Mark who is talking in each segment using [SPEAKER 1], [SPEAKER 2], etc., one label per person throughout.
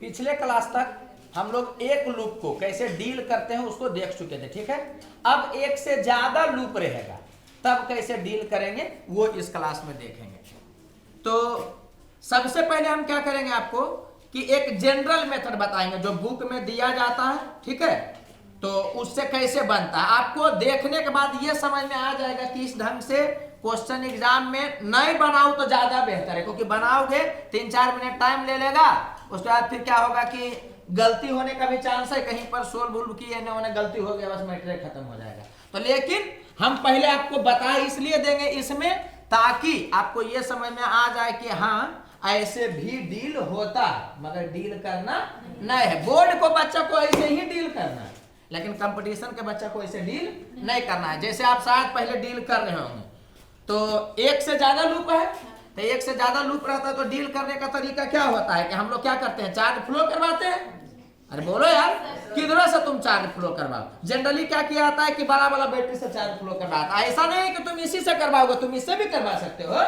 [SPEAKER 1] पिछले क्लास तक हम लोग एक लूप को कैसे डील करते हैं उसको देख चुके थे, ठीक है। अब एक से ज्यादा लूप रहेगा तब कैसे डील करेंगे वो इस क्लास में देखेंगे। तो सबसे पहले हम क्या करेंगे, आपको कि एक जनरल मेथड बताएंगे जो बुक में दिया जाता है, ठीक है। तो उससे कैसे बनता है आपको देखने के बाद ये समझ में आ जाएगा कि इस ढंग से क्वेश्चन एग्जाम में नहीं बनाओ तो ज्यादा बेहतर है, क्योंकि बनाओगे 3-4 मिनट टाइम ले लेगा, उसके बाद फिर क्या होगा कि गलती होने का भी चांस है, कहीं पर सोल्व वोल्व किए उन्हें गलती हो गया, बस मैटर खत्म हो जाएगा। तो लेकिन हम पहले आपको बता इसलिए देंगे इसमें ताकि आपको यह समझ में आ जाए कि हाँ ऐसे भी डील होता है, मगर डील करना नहीं है। बोर्ड को बच्चा को ऐसे ही डील करना है, लेकिन कंपटीशन के बच्चा को ऐसे डील नहीं करना है। जैसे आप शायद पहले डील कर रहे होंगे, तो एक से ज्यादा लूप है, तो एक से ज्यादा लूप रहता है तो डील करने का तरीका क्या होता है कि हम लोग क्या करते हैं, चार्ज फ्लो करवाते हैं। अरे बोलो यार, किधर से तुम चार्ज फ्लो करवाओ? जनरली क्या किया जाता है कि बड़ा वाला बैटरी से चार्ज फ्लो करवाता है। ऐसा नहीं है कि तुम इसी से करवाओगे, तुम इससे भी करवा सकते हो।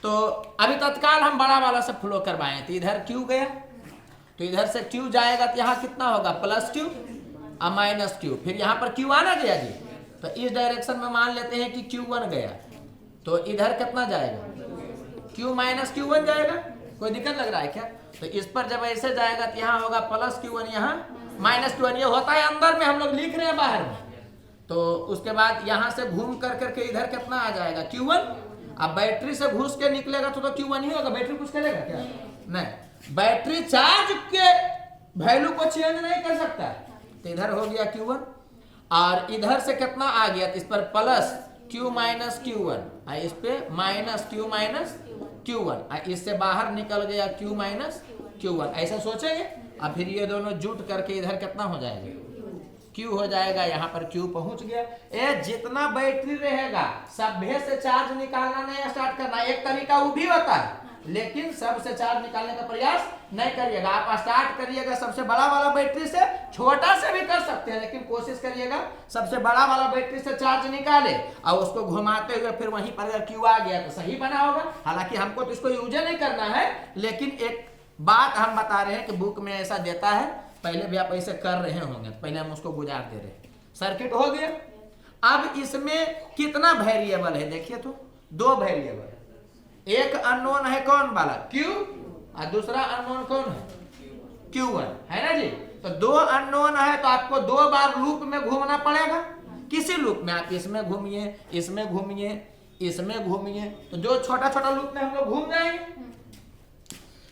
[SPEAKER 1] तो अभी तत्काल हम बड़ा वाला से फ्लो करवाए, तो इधर क्यू गया, तो इधर से क्यू जाएगा तो यहाँ कितना होगा, प्लस क्यू और माइनस क्यू। फिर यहाँ पर क्यू आना गया जी, तो इस डायरेक्शन में मान लेते हैं कि Q1 गया, तो इधर कितना जाएगा, Q माइनस Q1 जाएगा। कोई दिक्कत लग रहा है क्या? तो इस पर जब ऐसे जाएगा तो यहाँ होगा प्लस Q1, यहाँ माइनस Q1। ये होता है अंदर में, हम लोग लिख रहे हैं बाहर में। तो उसके बाद यहाँ से घूम कर करके इधर कितना आ जाएगा, Q1। अब बैटरी से घुस के निकलेगा तो Q1 ही होगा। बैटरी कुछ करेगा क्या? नहीं, बैटरी चार्ज के वैल्यू को चेंज नहीं कर सकता। तो इधर हो गया Q1 और इधर से कितना आ गया, तो इस पर प्लस Q माइनस Q1, इस पे माइनस Q माइनस Q1, इससे बाहर निकल गया Q माइनस Q1। ऐसा सोचेंगे और फिर ये दोनों जुट करके इधर कितना हो जाएगा, Q हो जाएगा। यहाँ पर Q पहुंच गया। जितना बैटरी रहेगा सभ्य से चार्ज निकालना नहीं स्टार्ट करना। एक तरीका वो भी होता है, लेकिन सबसे चार्ज निकालने का प्रयास नहीं करिएगा। आप स्टार्ट करिएगा सबसे बड़ा वाला बैटरी से, छोटा से भी कर सकते हैं, लेकिन कोशिश करिएगा सबसे बड़ा वाला बैटरी से चार्ज निकाले और उसको घुमाते हुए फिर वहीं पर अगर Q आ गया तो सही बना होगा। हालांकि हमको तो इसको यूज नहीं करना है, लेकिन एक बात हम बता रहे हैं कि बुक में ऐसा देता है, पहले भी आप ऐसे कर रहे होंगे, तो पहले हम उसको गुजार दे रहे हैं। सर्किट हो गया। अब इसमें कितना वेरिएबल है देखिए, तो 2 वेरिएबल है। एक अननोन है कौन वाला, Q, और दूसरा अननोन कौन है, Q1, है ना जी। तो 2 अननोन है तो आपको 2 बार लूप में घूमना पड़ेगा। किसी लूप में आप इसमें घूमिए, इसमें घूमिए, इसमें घूमिए, तो जो छोटा छोटा लूप में हम लोग घूम जाएंगे।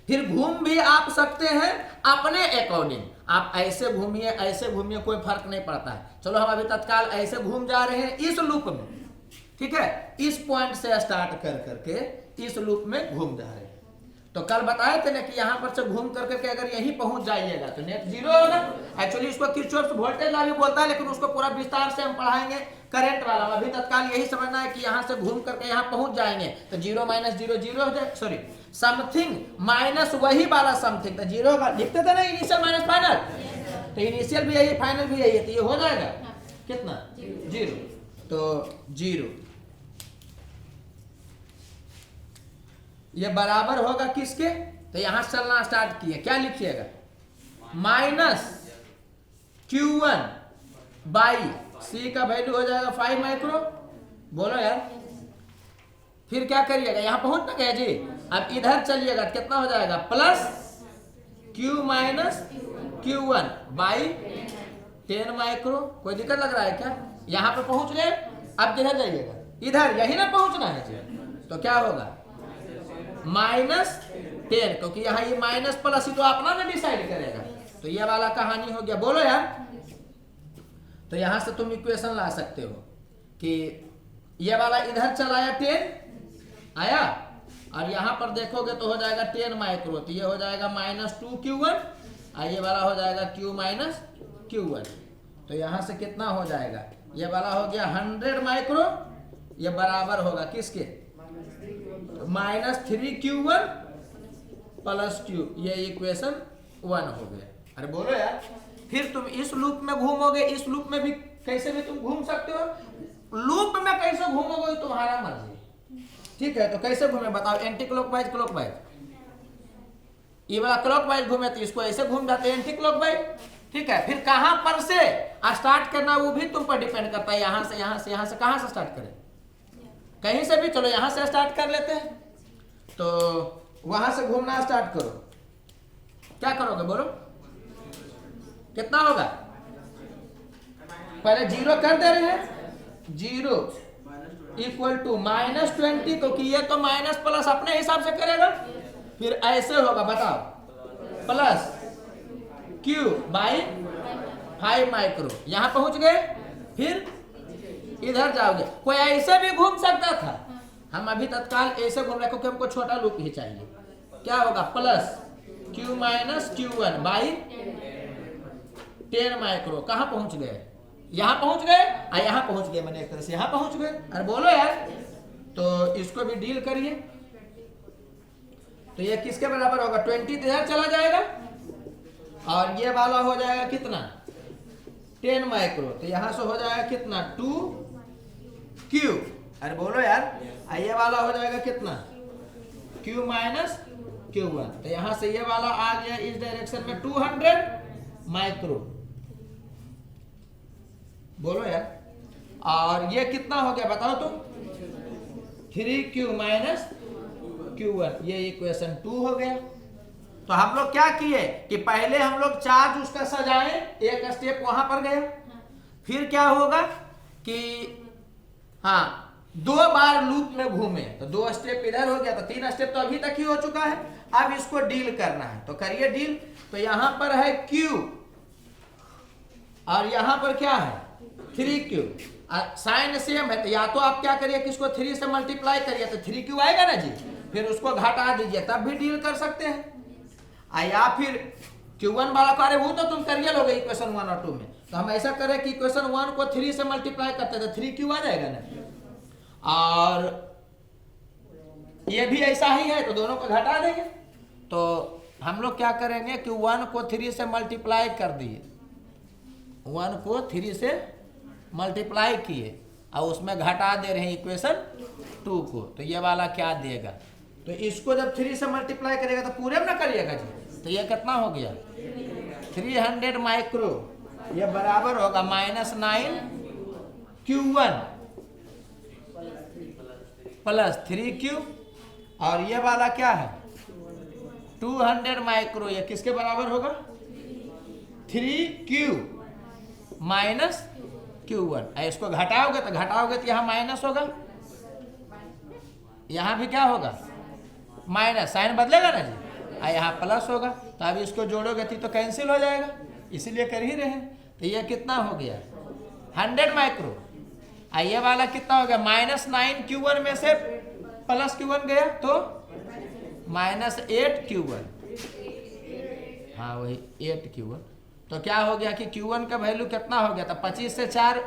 [SPEAKER 1] फिर घूम भी आप सकते हैं अपने अकॉर्डिंग, आप ऐसे घूमिए ऐसे घूमिए, कोई फर्क नहीं पड़ता है। चलो हम अभी तत्काल ऐसे घूम जा रहे हैं इस लूप में, ठीक है। इस पॉइंट से स्टार्ट कर करके इस लूप में घूम जा रहे हैं। तो कल बताए थे ना कि यहाँ पर से घूम कर करके अगर यहीं पहुंच जाइएगा तो नेट जीरो होगा। एक्चुअली इसको किरचॉफ वोल्टेज लॉ भी बोलता है, लेकिन उसको पूरा विस्तार से हम पढ़ाएंगे करंट वाला। अभी तत्काल यही समझना है कि यहाँ से घूम करके यहाँ पहुंच जाएंगे तो 0 माइनस 0 0 हो जाए, सॉरी समथिंग माइनस वही वाला समथिंग, तो 0 का लिखते थे ना, इनिशियल माइनस फाइनल, तो इनिशियल भी यही फाइनल भी यही है, तो ये हो जाएगा कितना, 0। तो 0 ये बराबर होगा किसके, तो यहां चलना स्टार्ट किए, क्या लिखिएगा, माइनस Q1 बाई C का वैल्यू हो जाएगा 5 माइक्रो। बोलो यार, फिर क्या करिएगा, यहां पहुंच ना गया जी। अब इधर चलिएगा कितना हो जाएगा, plus Q minus Q1 by 10 micro. कोई दिक्कत लग रहा है क्या? यहां पे पहुंच गए। अब किधर जाइएगा, इधर, यही ना पहुंचना है जी। तो क्या होगा, -10, क्योंकि यहाँ ये माइनस प्लस ही तो अपना ना डिसाइड करेगा। तो ये वाला कहानी हो गया। बोलो यार, तो यहां से तुम इक्वेशन ला सकते हो कि ये वाला इधर चलाया 10 आया, और यहां पर देखोगे तो हो जाएगा 10 माइक्रो, तो ये हो जाएगा -2 Q1, और ये वाला हो जाएगा Q माइनस Q1। तो यहां से कितना हो जाएगा, ये वाला हो गया 100 माइक्रो, ये बराबर होगा किसके, -3 Q1 प्लस Q। ये इक्वेशन 1 हो गया। अरे बोलो यार, फिर तुम इस लूप में घूमोगे, इस लूप में भी कैसे भी तुम घूम सकते हो। लूप में कैसे घूमोगे तुम्हारा मर्जी, ठीक है। तो कैसे घूमे बताओ, एंटी क्लॉकवाइज क्लॉकवाइज, ये वाला क्लॉकवाइज घूमे तो इसको ऐसे घूम जाते हैं एंटी क्लॉकवाइज, ठीक है। फिर कहां पर से स्टार्ट करना वो भी तुम पर डिपेंड करता है, यहां से कहां से स्टार्ट करें, कहीं से भी, चलो यहां से स्टार्ट कर लेते हैं, तो वहां से घूमना स्टार्ट करो, क्या करोगे बोलो, कितना होगा, पहले 0 कर दे रहे हैं, 0 इक्वल टू -20, तो कि ये तो माइनस प्लस अपने हिसाब से करेगा, फिर ऐसे होगा, बताओ, प्लस Q बाई 5 माइक्रो, यहां पहुंच गए, फिर इधर जाओगे, कोई ऐसे भी घूम सकता था, हम अभी तत्काल ऐसे घूम रहे क्योंकि हमको छोटा लूप ही चाहिए, क्या होगा, plus Q minus Q1 by 10 micro, कहां पहुंच गए, यहां पहुंच गए, यहां पहुंच गए, मैंने एक तरह से यहां पहुंच गए, अरे बोलो यार, तो इसको भी डील करिए, तो ये किसके बराबर होगा, 20 इधर चला जाएगा, और ये वाला हो जाएगा कितना, 10 माइक्रो, तो यहां से हो जाएगा कितना, 2Q, अरे बोलो यार, ये वाला हो जाएगा कितना, Q माइनस Q1, तो यहां से ये वाला आ गया इस डायरेक्शन में 200 माइक्रो, बोलो यार, और ये कितना हो गया बताओ तुम, 3Q माइनस Q1, ये इक्वेशन 2 हो गया। तो हम लोग क्या किए कि पहले हम लोग चार्ज उसका सजाए, एक स्टेप वहां पर गया, फिर क्या होगा कि हाँ 2 बार लूप में घूमे, तो 2 स्टेप इधर हो गया, तो 3 स्टेप तो अभी तक ही हो चुका है, अब इसको डील करना है, तो करिए डील, तो यहां पर है Q और यहां पर क्या है 3Q, साइन सेम है, तो या तो आप क्या करिए कि इसको 3 से मल्टीप्लाई करिए, तो 3Q आएगा ना जी, फिर उसको घटा दीजिए, तब भी डील कर सकते हैं, या फिर Q1 वाला कार्य वो तो तुम करिए लोगे इक्वेशन 1 और 2 में, तो हम ऐसा करें कि इक्वेशन 1 को 3 से मल्टीप्लाई करते तो 3Q आ जाएगा ना, और ये भी ऐसा ही है, तो दोनों को घटा देंगे, तो हम लोग क्या करेंगे कि 1 को 3 से मल्टीप्लाई कर दिए, 1 को 3 से मल्टीप्लाई किए, और उसमें घटा दे रहे हैं इक्वेशन 2 को, तो ये वाला क्या देगा, तो इसको जब 3 से मल्टीप्लाई करेगा तो पूरे में ना करिएगा जी, तो ये कितना हो गया 300 माइक्रो, ये बराबर होगा -9Q1 प्लस 3Q, और ये वाला क्या है 200 माइक्रो, ये किसके बराबर होगा 3Q माइनस Q1, इसको घटाओगे तो यहाँ माइनस होगा, यहाँ भी क्या होगा माइनस, साइन बदलेगा ना जी, यहाँ प्लस होगा, तो अब इसको जोड़ोगे तो कैंसिल हो जाएगा, इसीलिए कर ही रहे हैं, तो ये कितना हो गया 100 माइक्रो, ये वाला कितना हो गया -9Q1 में से प्लस Q1 गया तो -8Q1, हाँ वही 8Q1, तो क्या हो गया कि Q1 का वैल्यू कितना हो गया था 25 से 4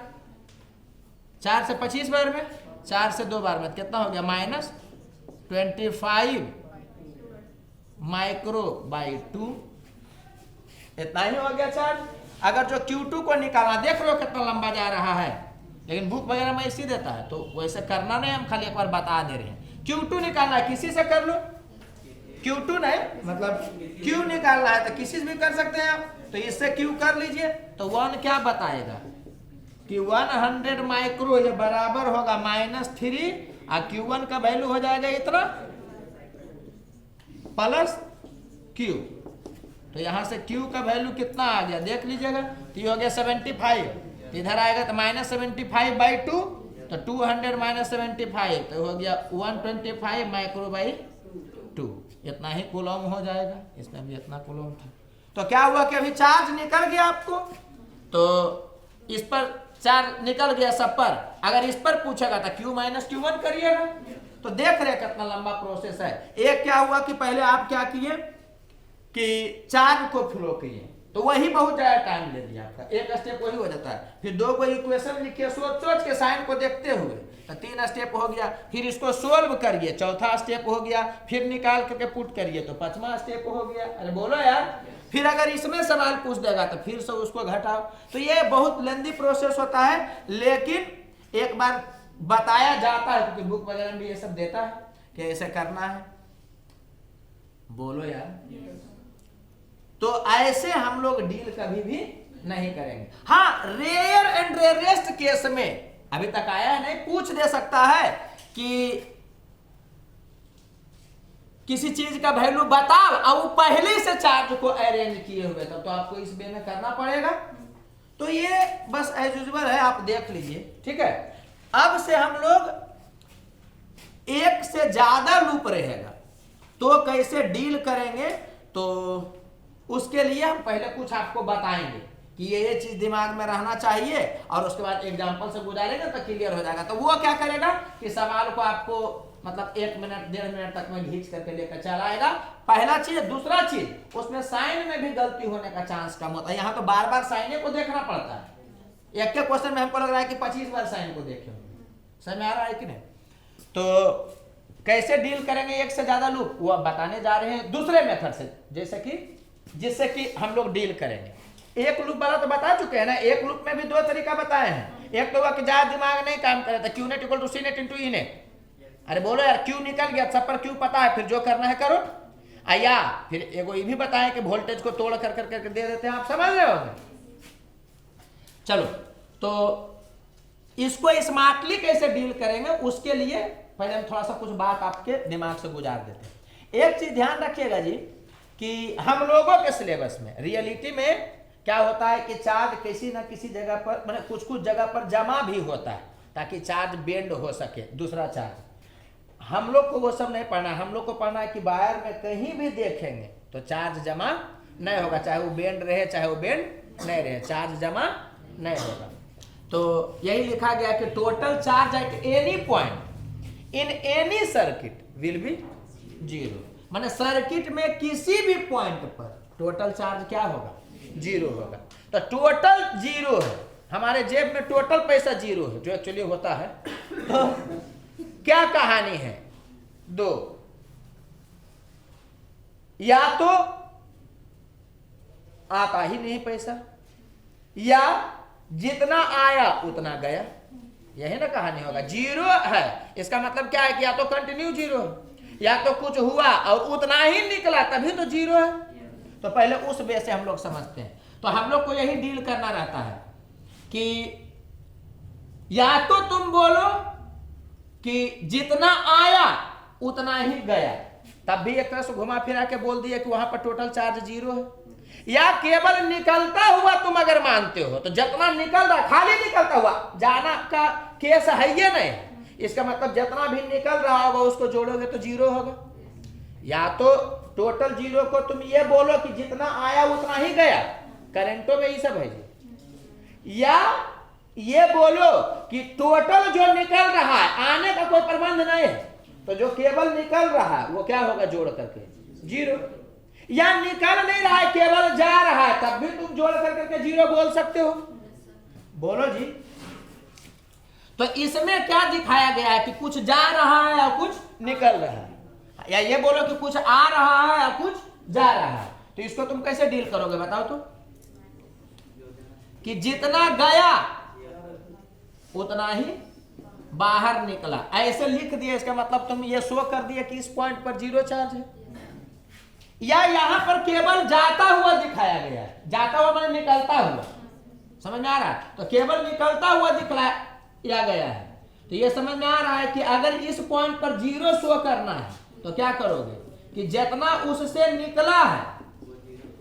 [SPEAKER 1] से 25 बार में, 4 से 2 बार में कितना हो गया -25 माइक्रो बाई 2, इतना ही हो गया चार्ज। अगर जो Q2 को निकालना, देख लो कितना लंबा जा रहा है, लेकिन बुक वगैरह में इसी देता है, तो वैसे करना नहीं, हम खाली एक बार बता दे रहे हैं, Q2 निकालना है किसी से कर लो, Q2 नहीं मतलब Q निकालना है तो किसी से भी कर सकते हैं आप, तो इससे Q कर लीजिए, तो 1 क्या बताएगा कि 100 माइक्रो, ये बराबर होगा -3, और Q1 का वैल्यू हो जाएगा इतना प्लस Q, तो यहां से Q का वैल्यू कितना आ गया देख लीजिएगा, तो ये हो गया 75, इधर आएगा तो -75 बाई 2, तो 200 -75, तो हो गया 125 माइक्रो बाई 2, इतना ही कूलम हो जाएगा, इसमें भी इतना कूलम था। तो क्या हुआ कि अभी चार्ज निकल गया आपको, तो इस पर चार्ज निकल गया सब पर, अगर इस पर पूछेगा तो Q माइनस Q1 करिएगा, तो देख रहे कितना लंबा प्रोसेस है। एक क्या हुआ कि पहले आप क्या किए कि चार्ज को फ्लो किए, तो वही बहुत ज्यादा टाइम ले लिया आपका, एक स्टेप वही हो जाता है, फिर 2 को इक्वेशन लिखिए सोच के साइन को देखते हुए, तो 3 स्टेप हो गया, फिर इसको सोल्व करिए, 4था स्टेप हो गया, फिर निकाल करके पुट करिए तो 5वां स्टेप हो गया, अरे बोलो यार, फिर अगर इसमें सवाल पूछ देगा तो फिर से उसको घटाओ, तो ये बहुत लेंदी प्रोसेस होता है, लेकिन एक बार बताया जाता है क्योंकि बुक वगैरह में भी ये सब देता है कि ऐसे करना है, बोलो यार। तो ऐसे हम लोग डील कभी भी नहीं करेंगे। हाँ, रेयर एंड रेयरेस्ट केस में अभी तक आया है नहीं, पूछ दे सकता है कि किसी चीज का वैल्यू बताओ और वो पहले से चार्ज को अरेंज किए हुए, तब तो आपको इस वे में करना पड़ेगा। तो ये बस एज यूजुअल है, आप देख लीजिए, ठीक है। अब से हम लोग एक से ज्यादा लूप रहेगा तो कैसे डील करेंगे, तो उसके लिए हम पहले कुछ आपको बताएंगे कि ये चीज दिमाग में रहना चाहिए, और उसके बाद एग्जांपल से गुजारेंगे तो क्लियर हो जाएगा। तो वो क्या करेगा कि सवाल को आपको मतलब 1 मिनट 1.5 मिनट तक में घींच करके लेकर चलाएगा, पहला चीज। दूसरा चीज, उसमें साइन में भी गलती होने का चांस कम होता है। यहाँ तो बार बार साइन को देखना पड़ता है, एक के क्वेश्चन में हमको लग रहा है कि 25 बार साइन को देखे होंगे। समझ में आ रहा है कि नहीं? तो कैसे डील करेंगे एक से ज्यादा लूप, वो अब बताने जा रहे हैं दूसरे मेथड से, जैसे कि जिससे कि हम लोग डील करेंगे। एक लूप वाला तो बता चुके हैं ना, एक लूप में भी 2 तरीका बताए हैं। एक तो हुआ कि ज्यादा दिमाग नहीं काम करे तो Q net equal to C net into E net. अरे बोलो यार, क्यू निकल गया, सब पर क्यू पता है, फिर जो करना है करो। या फिर एगो ये भी बताएं कि वोल्टेज को तोड़ कर करके दे देते हैं, आप समझ रहे होंगे। चलो, तो इसको स्मार्टली कैसे डील करेंगे उसके लिए पहले हम थोड़ा सा कुछ बात आपके दिमाग से गुजार देते हैं। एक चीज ध्यान रखिएगा जी कि हम लोगों के सिलेबस में रियलिटी में क्या होता है कि चार्ज किसी ना किसी जगह पर, मतलब कुछ कुछ जगह पर जमा भी होता है ताकि चार्ज बेंड हो सके दूसरा चार्ज। हम लोग को वो सब नहीं पढ़ना है, हम लोग को पढ़ना है कि वायर में कहीं भी देखेंगे तो चार्ज जमा नहीं होगा, चाहे वो बेंड रहे चाहे वो बेंड नहीं रहे, चार्ज जमा नहीं होगा। तो यही लिखा गया कि total charge at any point in any circuit will be zero. माने सर्किट में किसी भी पॉइंट पर टोटल चार्ज क्या होगा? जीरो होगा। तो टोटल जीरो है, हमारे जेब में टोटल पैसा जीरो है, जो एक्चुअली होता है। तो क्या कहानी है? 2, या तो आता ही नहीं पैसा, या जितना आया उतना गया, यही ना कहानी होगा। जीरो है इसका मतलब क्या है कि या तो कंटिन्यू जीरो है, या तो कुछ हुआ और उतना ही निकला तभी तो जीरो है। तो पहले उस वे से हम लोग समझते हैं। तो हम लोग को यही डील करना रहता है कि या तो तुम बोलो कि जितना आया उतना ही गया, तब भी एक तरह से घुमा फिरा के बोल दिया कि वहां पर टोटल चार्ज जीरो है। या केवल निकलता हुआ तुम अगर मानते हो तो जितना निकल रहा, खाली निकलता हुआ, जाना का केस है ये नहीं, इसका मतलब जितना भी निकल रहा होगा उसको जोड़ोगे तो जीरो होगा। या तो टोटल जीरो को तुम ये बोलो कि जितना आया उतना ही गया, करेंटों में ये सब है जी। या ये बोलो कि टोटल जो निकल रहा है, आने का कोई प्रबंध नहीं है, तो जो केवल निकल रहा है वो क्या होगा जोड़ करके? जीरो। या निकल नहीं रहा है, केवल जा रहा है, तब भी तुम जोड़ करके जीरो बोल सकते हो। बोलो जी। तो इसमें क्या दिखाया गया है कि कुछ जा रहा है और कुछ निकल रहा है। या ये बोलो कि कुछ आ रहा है और कुछ जा रहा है, तो इसको तुम कैसे डील करोगे बताओ तो? कि जितना गया उतना ही बाहर निकला, ऐसे लिख दिया, इसका मतलब तुम ये शो कर दिया कि इस पॉइंट पर जीरो चार्ज है। या यहां पर केवल जाता हुआ दिखाया गया है, जाता हुआ मैंने निकलता हुआ, समझ में आ रहा है? तो केवल निकलता हुआ दिखाया गया है। तो ये समझ में आ रहा है कि अगर इस पॉइंट पर जीरो शो करना है तो क्या करोगे कि जितना उससे निकला है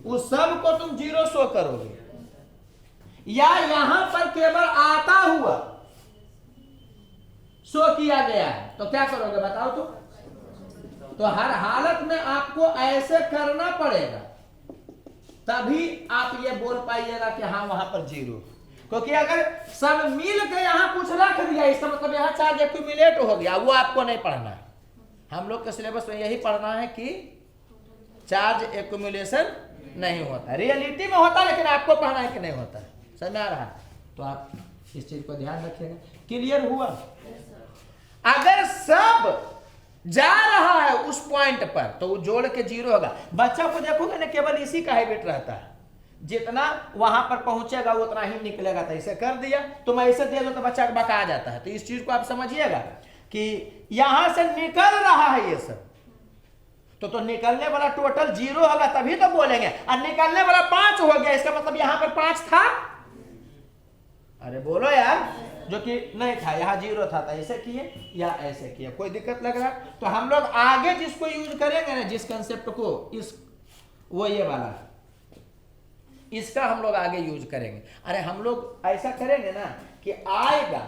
[SPEAKER 1] उस सब को तुम जीरो शो करोगे। या यहां पर केवल आता हुआ शो किया गया है तो क्या करोगे बताओ तो? तो हर हालत में आपको ऐसे करना पड़ेगा, तभी आप ये बोल पाइएगा कि हाँ वहां पर जीरो। क्योंकि अगर सब मिल के यहां कुछ रख दिया, इसका मतलब यहां चार्ज एक्यूमुलेट हो गया, वो आपको नहीं पढ़ना है। हम लोग के सिलेबस में यही पढ़ना है कि चार्ज एक्यूमुलेशन नहीं होता, रियलिटी में होता है, लेकिन आपको पढ़ना है कि नहीं होता है। समझ में आ रहा है? तो आप इस चीज को ध्यान रखिएगा। क्लियर हुआ? अगर सब जा रहा है उस पॉइंट पर तो वो जोड़ के जीरो होगा। बच्चा को देखोगे ना, केवल इसी का हैबिट रहता है, जितना वहां पर पहुंचेगा उतना ही निकलेगा। तो ऐसे कर दिया, तुम ऐसे दे दो तो बच्चा बका जाता है। तो इस चीज को आप समझिएगा कि यहां से निकल रहा है ये सब, तो निकलने वाला टोटल 0 होगा तभी तो बोलेंगे, और निकलने वाला 5 हो गया, इसका मतलब यहां पर 5 था। अरे बोलो यार, जो कि नहीं था, यहाँ 0 था, तो ऐसे किए या ऐसे किए, कोई दिक्कत लग रहा है? तो हम लोग आगे जिसको यूज करेंगे ना, जिस कंसेप्ट को, इस वो ये वाला, इसका हम लोग आगे यूज करेंगे। अरे हम लोग ऐसा करेंगे ना कि आएगा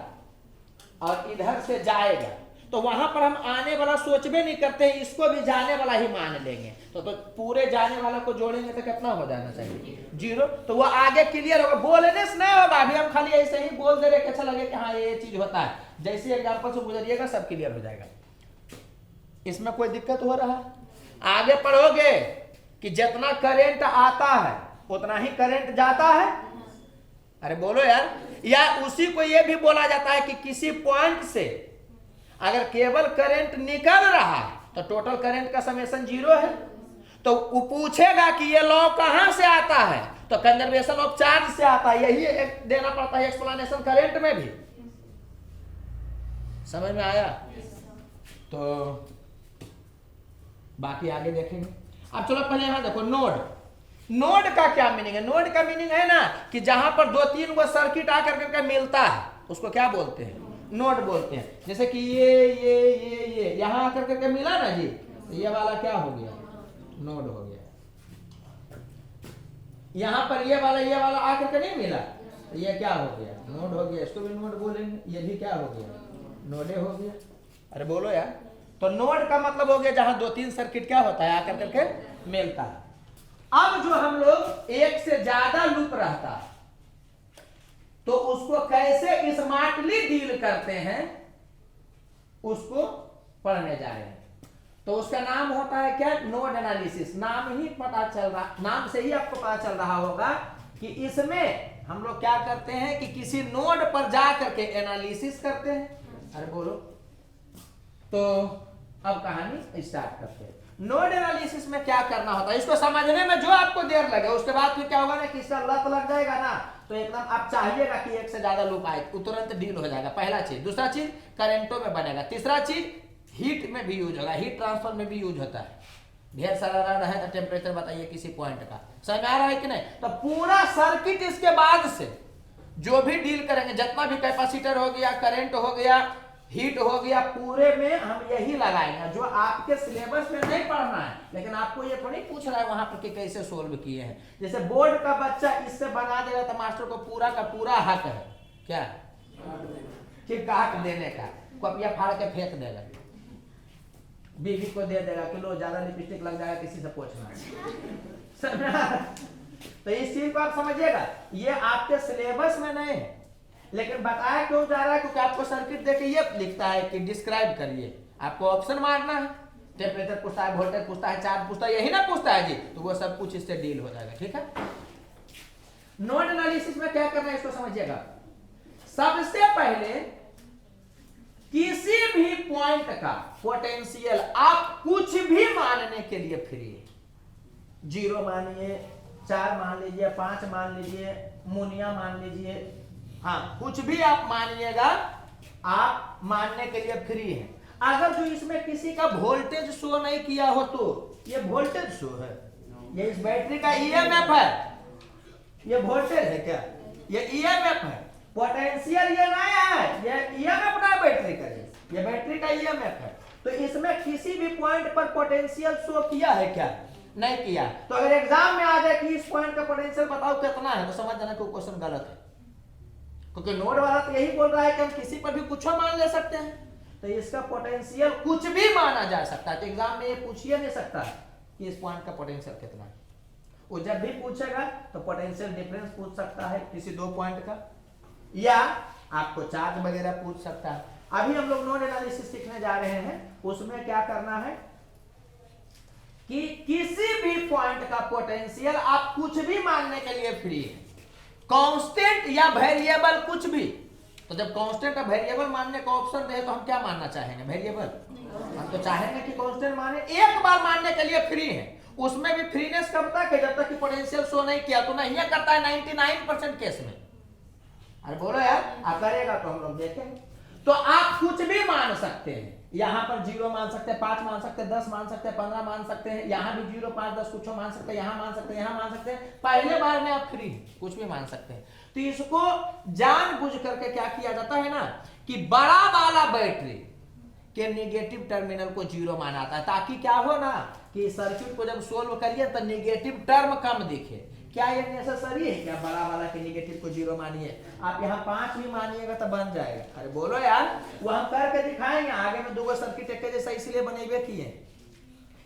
[SPEAKER 1] और इधर से जाएगा, तो वहां पर हम आने वाला सोचबे नहीं करते, इसको भी जाने वाला ही मान लेंगे। तो पूरे जाने वाला को जोड़ेंगे तो कितना हो जाना चाहिए? 0। तो वो आगे क्लियर होगा, बोलने से नहीं होगा। अभी हम खाली ऐसे ही बोल दे रहे कि अच्छा लगे कि हाँ ये चीज होता है, जैसे एग्जाम्पल से गुजरिएगा सब क्लियर हो जाएगा। इसमें कोई दिक्कत हो रहा है? आगे पढ़ोगे कि जितना करंट आता है उतना ही करंट जाता है। अरे बोलो यार, या उसी को ये भी बोला जाता है कि किसी पॉइंट से अगर केवल करंट निकल रहा है तो टोटल करंट का समेशन 0 है। तो वो पूछेगा कि ये लॉ कहां से आता है, तो कंजर्वेशन ऑफ चार्ज से आता है। यही एक देना पड़ता है एक्सप्लेनेशन करंट में भी। समझ में आया? तो बाकी आगे देखेंगे। अब चलो पहले यहां देखो, नोड का क्या मीनिंग है? नोड का मीनिंग है ना कि जहां पर 2-3 गो सर्किट आकर के मिलता है, उसको क्या बोलते हैं? नोड बोलते हैं। जैसे कि ये यहां आकर के मिला ना जी, तो ये वाला क्या हो गया? नोड हो गया। यहां पर ये वाला आकर के नहीं मिला, तो ये क्या हो गया? नोड हो गया। इसको भी नोड बोलेंगे। ये भी क्या हो गया? नोडे हो गया। अरे बोलो यार, तो नोड का मतलब हो गया जहां 2-3 सर्किट क्या होता है, आकर के मिलता है। अब जो हम लोग एक से ज्यादा लूप रहता है, तो उसको कैसे स्मार्टली डील करते हैं, उसको पढ़ने जा रहे हैं। तो उसका नाम होता है क्या? Node analysis. नाम ही पता चल रहा, नाम से ही आपको पता चल रहा होगा कि इसमें हम लोग क्या करते हैं कि किसी नोड पर जा करके एनालिसिस करते हैं। अरे बोलो। तो अब कहानी स्टार्ट करते हैं। नोड एनालिसिस में क्या करना होता है, इसको समझने में जो आपको देर लगे, उसके बाद फिर क्या होगा ना कि इसका लत लग जाएगा ना, तो एकदम आप चाहिएगा कि एक से ज्यादा लूप आए, तुरंत डील हो जाएगा। पहला चीज। दूसरा चीज करंटों में बनेगा। तीसरा चीज हीट में भी यूज होगा, हीट ट्रांसफर में भी यूज होता है। ढेर सारा रहा है तो टेम्परेचर बताइए किसी पॉइंट का, समझ में आ रहा है कि नहीं? तो पूरा सर्किट इसके बाद से जो भी डील करेंगे, जितना भी कैपेसिटर हो गया, करंट हो गया, हीट हो गया, पूरे में हम यही लगाएंगे। जो आपके सिलेबस में नहीं पढ़ना है, लेकिन आपको ये थोड़ी पूछ रहा है वहां पर कि कैसे सोल्व किए हैं। जैसे बोर्ड का बच्चा इससे बना देगा तो मास्टर को पूरा का पूरा हक है क्या? ठीक हक देने का। कॉपिया फाड़ के फेंक देगा, बीवी को दे देगा कि लो ज्यादा लिपस्टिक लग जाएगा, किसी से पूछना। तो इस चीज को आप समझिएगा, ये आपके सिलेबस में नहीं है, लेकिन बताया क्यों जा रहा है? क्योंकि आपको सर्किट देके ये लिखता है कि डिस्क्राइब करिए, आपको ऑप्शन मारना है। टेम्परेचर पूछता है, वोल्टेज पूछता है, चार्ज पूछता है, यही ना पूछता है जी, तो वो सब कुछ इससे डील हो जाएगा। ठीक है। नोड एनालिसिस में क्या करना है इसको समझिएगा। सबसे पहले किसी भी पॉइंट का पोटेंशियल आप कुछ भी मानने के लिए फ्री है। 0 मानिए, 4 मान लीजिए, 5 मान लीजिए, मुनिया मान लीजिए, हाँ कुछ भी आप मानिएगा, आप मानने के लिए फ्री है। अगर जो इसमें किसी का वोल्टेज शो नहीं किया हो तो ये वोल्टेज शो है, ये इस बैटरी का ईएमएफ है, ये वोल्टेज है क्या? ये ईएमएफ है। पोटेंशियल ये नहीं है, ये ईएमएफ ना बैटरी का, ये बैटरी का ईएमएफ है। तो इसमें किसी भी पॉइंट पर पोटेंशियल शो किया है क्या? नहीं किया। तो अगर एग्जाम में आ जाए कि इस पॉइंट का पोटेंशियल बताओ कितना है, तो समझ जाना कि क्वेश्चन गलत है, क्योंकि नोड वाला तो यही बोल रहा है कि हम किसी पर भी कुछ मान ले सकते हैं। तो इसका पोटेंशियल कुछ भी माना जा सकता है। तो एग्जाम में ये पूछ ही नहीं सकता कि इस पॉइंट का पोटेंशियल कितना है। वो जब भी पूछेगा तो पोटेंशियल डिफरेंस पूछ सकता है किसी 2 पॉइंट का, या आपको चार्ज वगैरह पूछ सकता है। अभी हम लोग नोड एनालिसिस सीखने जा रहे हैं, उसमें क्या करना है कि किसी भी पॉइंट का पोटेंशियल आप कुछ भी मानने के लिए फ्री है, कांस्टेंट या वेरिएबल कुछ भी। तो जब कांस्टेंट और वेरिएबल मानने का ऑप्शन रहे तो हम क्या मानना चाहेंगे? वेरिएबल। हम तो चाहेंगे कि कांस्टेंट माने, एक बार मानने के लिए फ्री है। उसमें भी फ्रीनेस कब तक है? जब तक कि पोटेंशियल शो नहीं किया। तो नहीं करता है 99% केस में। अरे बोलो यार, आप करेगा तो हम लोग देखेंगे। तो आप कुछ भी मान सकते हैं, यहाँ पर 0 मान सकते हैं, 5 मान सकते हैं, 10 मान सकते हैं, 15 मान सकते हैं, यहाँ भी 0, 5, 10 कुछ मान सकते हैं, यहाँ मान सकते हैं, यहाँ मान सकते हैं। पहले बार में आप फ्री कुछ भी मान सकते हैं। तो इसको जानबूझ करके क्या किया जाता है ना कि बड़ा वाला बैटरी के नेगेटिव टर्मिनल को 0 माना जाता है, ताकि क्या हो ना कि सर्किट को जब सोल्व करिए तो नेगेटिव टर्म कम दिखे। क्या ये नेसेसरी है क्या बड़ा वाला के नेगेटिव को 0 मानिए? आप यहाँ 5 भी मानिएगा तो बन जाएगा। अरे बोलो यार, वो हम करके दिखाएंगे आगे में। 2 सर्किट एक जैसा इसलिए बनेबे किए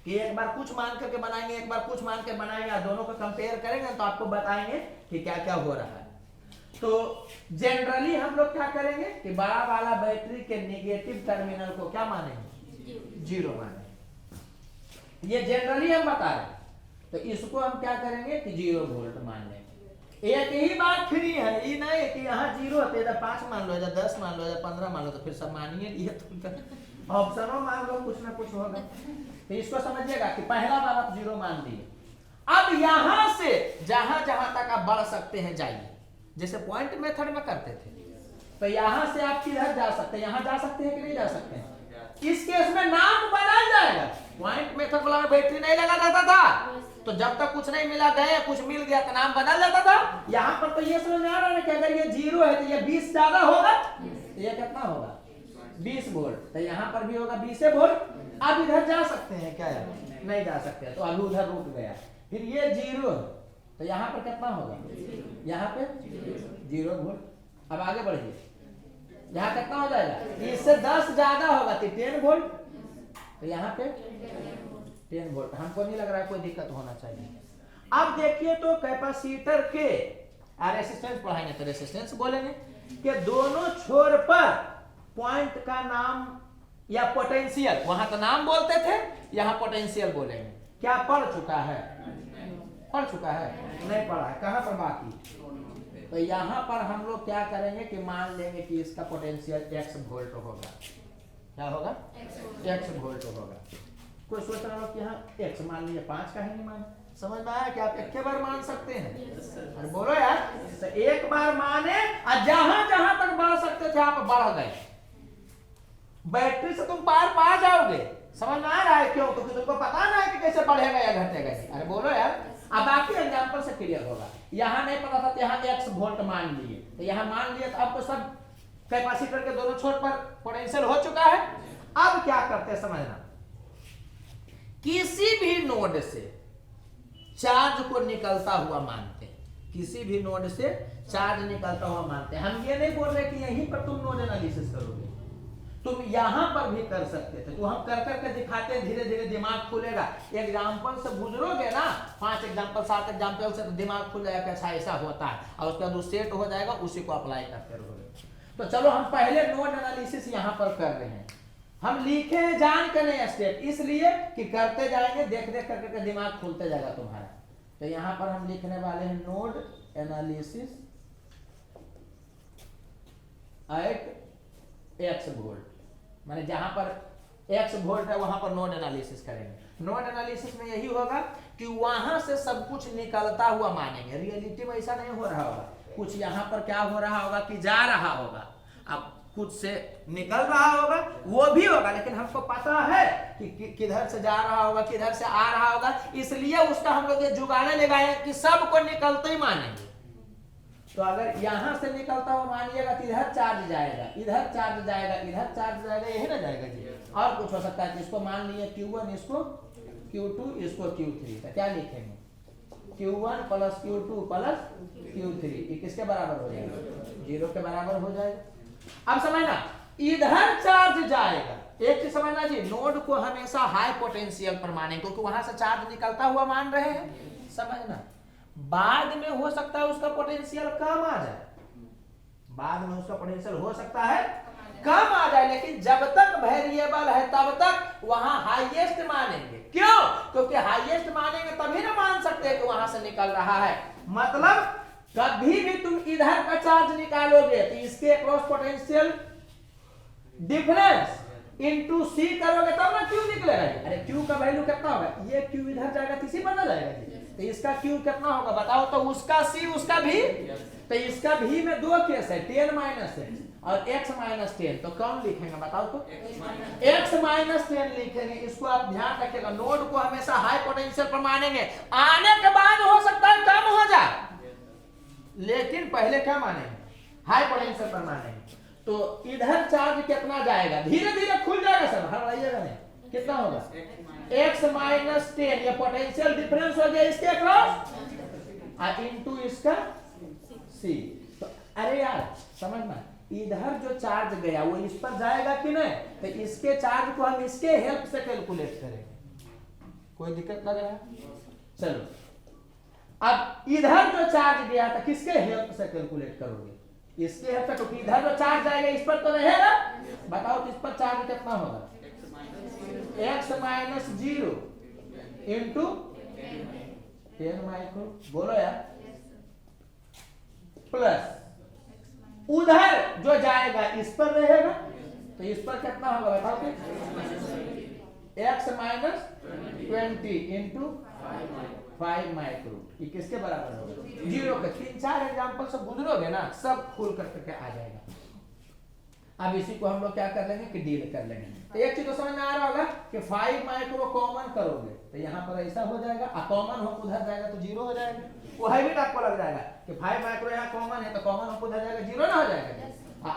[SPEAKER 1] कि एक बार कुछ मान करके बनाएंगे, एक बार कुछ मान के बनाएंगे, दोनों को कंपेयर करेंगे तो आपको बताएंगे कि क्या क्या हो रहा है। तो जनरली हम लोग क्या करेंगे कि बड़ा वाला बैटरी के नेगेटिव टर्मिनल को क्या मानेंगे? 0 मानेंगे। ये जनरली हम बता रहे हैं। तो इसको हम क्या करेंगे कि 0 वोल्ट मान लेंगे। एक ही बात फ्री है, ये नहीं कि यहाँ 0 होते इधर 5 मान लो, इधर 10 मान लो, इधर 15 मान लो, तो फिर सब मानिए लिए तो ऑप्शनों मान लो, कुछ ना कुछ होगा। तो इसको समझिएगा कि पहला बार आप 0 मान दिए। अब यहां से जहां जहां तक आप बढ़ सकते हैं जाइए, जैसे पॉइंट मेथड में करते थे। तो यहां से आप किधर जा सकते हैं? यहां जा सकते हैं कि नहीं जा सकते हैं? इस केस में नाम बदल जाएगा। पॉइंट मेथड वाला में बैटरी नहीं लगा जाता था, तो जब तक कुछ नहीं मिला गए, कुछ मिल गया तो नाम बदल जाता था। यहाँ पर तो ये समझ में आ रहा है कि अगर ये 0 है तो ये 20 ज्यादा होगा, तो ये कितना होगा? 20 वोल्ट। तो यहाँ पर भी होगा 20 वोल्ट। अब इधर जा सकते हैं क्या? नहीं जा सकते, तो अभी उधर रुक गया। फिर ये 0, तो यहाँ पर कितना होगा? यहाँ पे 0 वोल्ट। अब आगे बढ़िए, यहाँ कितना हो जाएगा? इससे 10 ज्यादा होगा तो 10 वोल्ट। तो यहाँ पे 10 वोल्ट। हमको नहीं लग रहा है कोई दिक्कत होना चाहिए। अब देखिए तो कैपेसिटर के रेसिस्टेंस पढ़ाएंगे तो रेसिस्टेंस बोलेंगे कि दोनों छोर पर पॉइंट का नाम या पोटेंशियल, वहां तो नाम बोलते थे, यहाँ पोटेंशियल बोलेंगे। क्या पढ़ चुका है? पढ़ चुका है? नहीं पढ़ा है। कहां पर बाकी? तो यहाँ पर हम लोग क्या करेंगे कि मान लेंगे कि इसका पोटेंशियल x वोल्ट होगा। क्या होगा? x वोल्ट होगा। कोई सोच रहा हो कि यहाँ x मान लिया, 5 का ही नहीं मान। समझ में आया कि आप एक बार मान सकते हैं? अरे बोलो यार, तो एक बार माने और जहां जहां तक बढ़ सकते थे आप बढ़ गए। बैटरी से तुम पार पा जाओगे। समझ में आ रहा है क्यों? क्योंकि तुमको पता ना है कि कैसे बढ़ेगा या घटेगा। अरे बोलो यार, अब बाकी एग्जाम्पल से क्लियर होगा। यहाँ नहीं पता था तो यहाँ x वोल्ट मान लिए, तो यहाँ मान लिए तो आपको सब कैपेसिटर के दोनों छोर पर पोटेंशियल हो चुका है। अब क्या करते हैं समझना, किसी भी नोड से चार्ज को निकलता हुआ मानते हैं। किसी भी नोड से चार्ज निकलता हुआ मानते हैं। हम ये नहीं बोल रहे कि यहीं पर तुम नोड एनालिसिस करोगे, तुम यहां पर भी कर सकते थे। तो हम कर करके दिखाते हैं, धीरे धीरे दिमाग खुलेगा। एग्जाम्पल से गुजरोगे ना, 5 एग्जाम्पल 7 एग्जाम्पल से, तो दिमाग खुल जाएगा कैसा ऐसा होता है, और उसके बाद सेट हो जाएगा, उसी को अप्लाई करते रहोगे। तो चलो हम पहले नोड एनालिसिस यहाँ पर कर रहे हैं। हम लिखे हैं जान के नहीं स्टेप, इसलिए कि करते जाएंगे, देख देख करके दिमाग खुलते जाएगा तुम्हारा। तो यहाँ पर हम लिखने वाले हैं node analysis at x volt, माने जहां पर x वोल्ट है वहां पर नोड एनालिसिस करेंगे। नोड एनालिसिस में यही होगा कि वहां से सब कुछ निकलता हुआ मानेंगे। रियलिटी में ऐसा नहीं हो रहा होगा, कुछ यहाँ पर क्या हो रहा होगा कि जा रहा होगा, अब कुछ से निकल रहा होगा, वो भी होगा, लेकिन हमको पता है कि किधर से जा रहा होगा, किधर से आ रहा होगा, इसलिए उसका हम लोग ये जुगाड़े लगाए कि सबको निकलते ही मानेंगे। तो अगर यहां से निकलता हुआ मानिएगा तो इधर चार्ज जाएगा, इधर चार्ज जाएगा, इधर चार्ज जाएगा, यही ना जाएगा जी। और कुछ हो सकता है कि इसको मान लिए Q1, इसको Q2, इसको Q3, तो क्या लिखेंगे? Q1 + Q2 + Q3, ये किसके बराबर हो जाएगा? 0 के बराबर हो जाएगा। अब समझना, इधर चार्ज जाएगा। एक चीज समझना जी, नोड को हमेशा हाई पोटेंशियल पर माने, क्योंकि वहां से चार्ज निकलता हुआ मान रहे हैं। समझना, बाद में हो सकता है उसका पोटेंशियल कम आ जाए, बाद में उसका पोटेंशियल हो सकता है कम आ जाए, लेकिन जब तक वेरिएबल है तब तक वहां हाईएस्ट मानेंगे। क्यों? क्योंकि हाईएस्ट मानेंगे तभी ना मान सकते हैं कि वहां से निकल रहा है। मतलब कभी भी तुम इधर का चार्ज निकालोगे तो इसके क्रॉस पोटेंशियल डिफरेंस इनटू सी करोगे तब ना Q निकलेगा। अरे Q का वैल्यू कितना होगा? ये Q इधर जाएगा तो इसी बदल जाएगा जी। तो इसका Q कितना होगा बताओ? तो उसका C उसका भी, तो इसका भी में 2 केस है, 10 - x। और x -10, तो कौन लिखेंगे बताओ तो? x -10 लिखेंगे। इसको आप ध्यान रखिएगा, नोड को हमेशा हाई पोटेंशियल पर मानेंगे। आने के बाद हो सकता है कम हो जाए, लेकिन पहले क्या मानेंगे? हाई पोटेंशियल पर मानेंगे। तो इधर चार्ज कितना जाएगा? धीरे धीरे खुल जाएगा सर, हटाइएगा नहीं। कितना होगा? x -10, ये पोटेंशियल डिफरेंस हो गया इसके अक्रॉस इनटू इसका c। तो अरे यार समझना, इधर जो चार्ज गया वो इस पर जाएगा कि नहीं? तो इसके चार्ज को हम इसके हेल्प से कैलकुलेट करेंगे। कोई दिक्कत लग रहा है? चलो, अब इधर जो चार्ज गया था किसके हेल्प से कैलकुलेट करोगे? इसके हेल्प से, क्योंकि इधर जो चार्ज जाएगा इस पर तो रहेगा। बताओ तो इस पर चार्ज कितना होगा? x -0 इंटू 10 माइक्रो, बोलो यार, प्लस उधर जो जाएगा इस पर रहेगा, तो इस पर कितना होगा बताओ तो? x -20 इंटू 5 माइक्रो, ये किसके बराबर होगा? 0 के। 3-4 एग्जाम्पल से गुजरोगे ना, सब खुल करके आ जाएगा। अब इसी को हम लोग क्या कर लेंगे कि डील कर लेंगे। तो एक चीज तो समझ में आ रहा होगा कि 5 माइक्रो कॉमन करोगे तो यहाँ पर ऐसा हो जाएगा, और कॉमन हो उधर जाएगा तो 0 हो जाएगा। वो हैबिट आपको लग जाएगा कि 5 माइक्रो यहाँ कॉमन है, तो कॉमन हो उधर जाएगा, 0 ना हो जाएगा।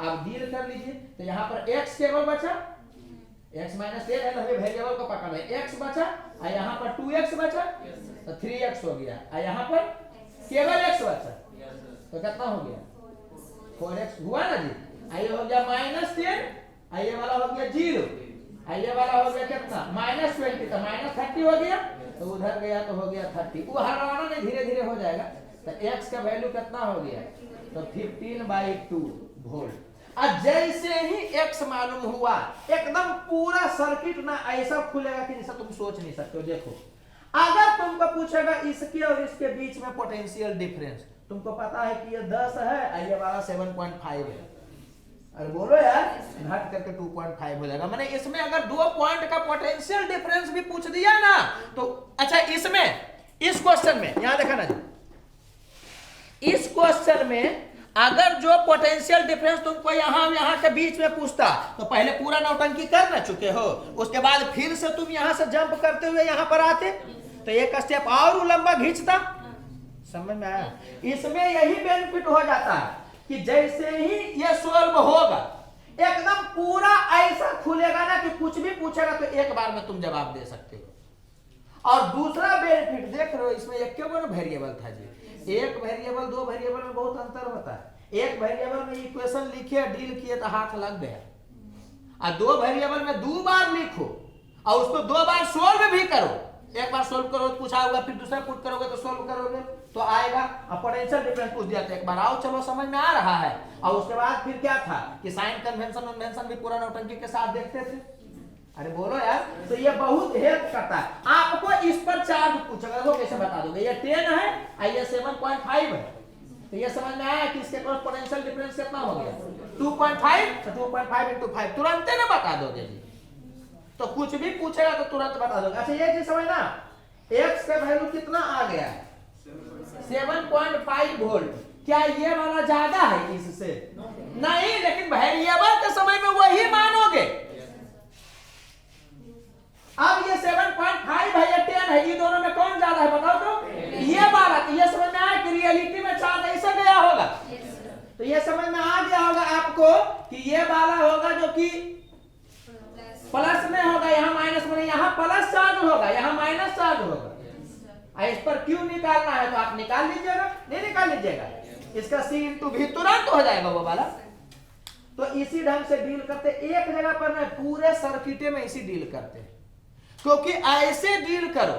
[SPEAKER 1] अब डील कर लीजिए, तो यहाँ पर x केवल बचा, x -10 है, तो हमें वेरिएबल को पकड़ है, x बचा, और यहाँ पर 2x बचा, तो 3x हो गया, और यहाँ पर केवल x बचा, तो कितना हो गया? 4x हुआ ना जी। ये हो गया -10, ये वाला हो गया 0, ये वाला हो गया कितना? -20, तो -30 हो गया, तो उधर गया तो हो गया 30। वो हर वाला नहीं, धीरे धीरे हो जाएगा। तो x का वैल्यू कितना हो गया? तो 15/2 वोल्ट। अब जैसे ही x मालूम हुआ, एकदम पूरा सर्किट ना ऐसा खुलेगा कि जैसा तुम सोच नहीं सकते हो। देखो, अगर तुमको पूछेगा इसके और इसके बीच में पोटेंशियल डिफरेंस, तुमको पता है कि ये 10 है, ये वाला 7.5 है, अरे बोलो यार, घट करके 2.5 हो जाएगा। मैंने इसमें अगर 2 पॉइंट का पोटेंशियल डिफरेंस भी पूछ दिया ना, तो अच्छा इसमें, इस क्वेश्चन में यहां देखा ना जी, इस क्वेश्चन में अगर जो पोटेंशियल डिफरेंस तुमको यहां के बीच में पूछता, तो पहले पूरा नौटंकी कर ना चुके हो, उसके बाद फिर से तुम यहां से जंप करते हुए यहां पर आते, तो एक स्टेप और लंबा खींचता। समझ में आया? इसमें यही बेनिफिट हो जाता है कि जैसे ही ये सॉल्व होगा, एकदम पूरा ऐसा खुलेगा ना कि कुछ भी पूछेगा तो एक बार में तुम जवाब दे सकते हो। और दूसरा बेनिफिट देख रहे हो, इसमें एक क्यों वेरिएबल था जी? एक वेरिएबल 2 वेरिएबल में बहुत अंतर होता है। एक वेरिएबल में इक्वेशन लिखे, डील किए तो हाथ लग गया, और 2 वेरिएबल में 2 बार लिखो और उसको 2 बार सोल्व भी करो। एक बार सोल्व करो तो पूछा होगा, फिर दूसरा पुट करोगे तो सोल्व करोगे तो आएगा। अब पोटेंशियल डिफरेंस पूछ दिया तो एक बार आओ चलो समझ में आ रहा है। और उसके बाद फिर क्या था कि साइन कन्वेंशन भी पूरा नौटंकी के साथ देखते थे। अरे बोलो यार, तो ये बहुत हेल्प करता है। आपको इस पर चार्ज पूछेगा तो कैसे बता दोगे? ये 10 है, ये 7.5 है, तो ये समझ में आया कि इसके क्रॉस पोटेंशियल डिफरेंस कितना हो गया? 2.5, तो 2.5 × 5 तुरंत ना बता दोगे जी। तो कुछ भी पूछेगा तो तुरंत बता दोगे। अच्छा ये चीज समझना, x का वैल्यू कितना आ गया? 7.5 वोल्ट। क्या ये वाला ज्यादा है इससे? नहीं, लेकिन वेरिएबल के समय में वही मानोगे। अब ये 7.5 है, ये 10 है, ये दोनों में कौन ज्यादा है बताओ तो? ये वाला। तो ये समझ में आया कि रियलिटी में चार्ज ऐसा गया होगा। तो ये समझ में आ गया होगा आपको कि ये वाला होगा जो कि प्लस में होगा, यहाँ माइनस में, यहाँ प्लस चार्ज होगा, यहाँ माइनस चार्ज होगा। इस पर क्यों निकालना है तो आप निकाल लीजिएगा, नहीं निकाल लीजिएगा, इसका C × V तुरंत हो जाएगा वो वाला। तो इसी ढंग से डील करते, एक जगह पर ना पूरे सर्किटे में इसी डील करते, क्योंकि ऐसे डील करो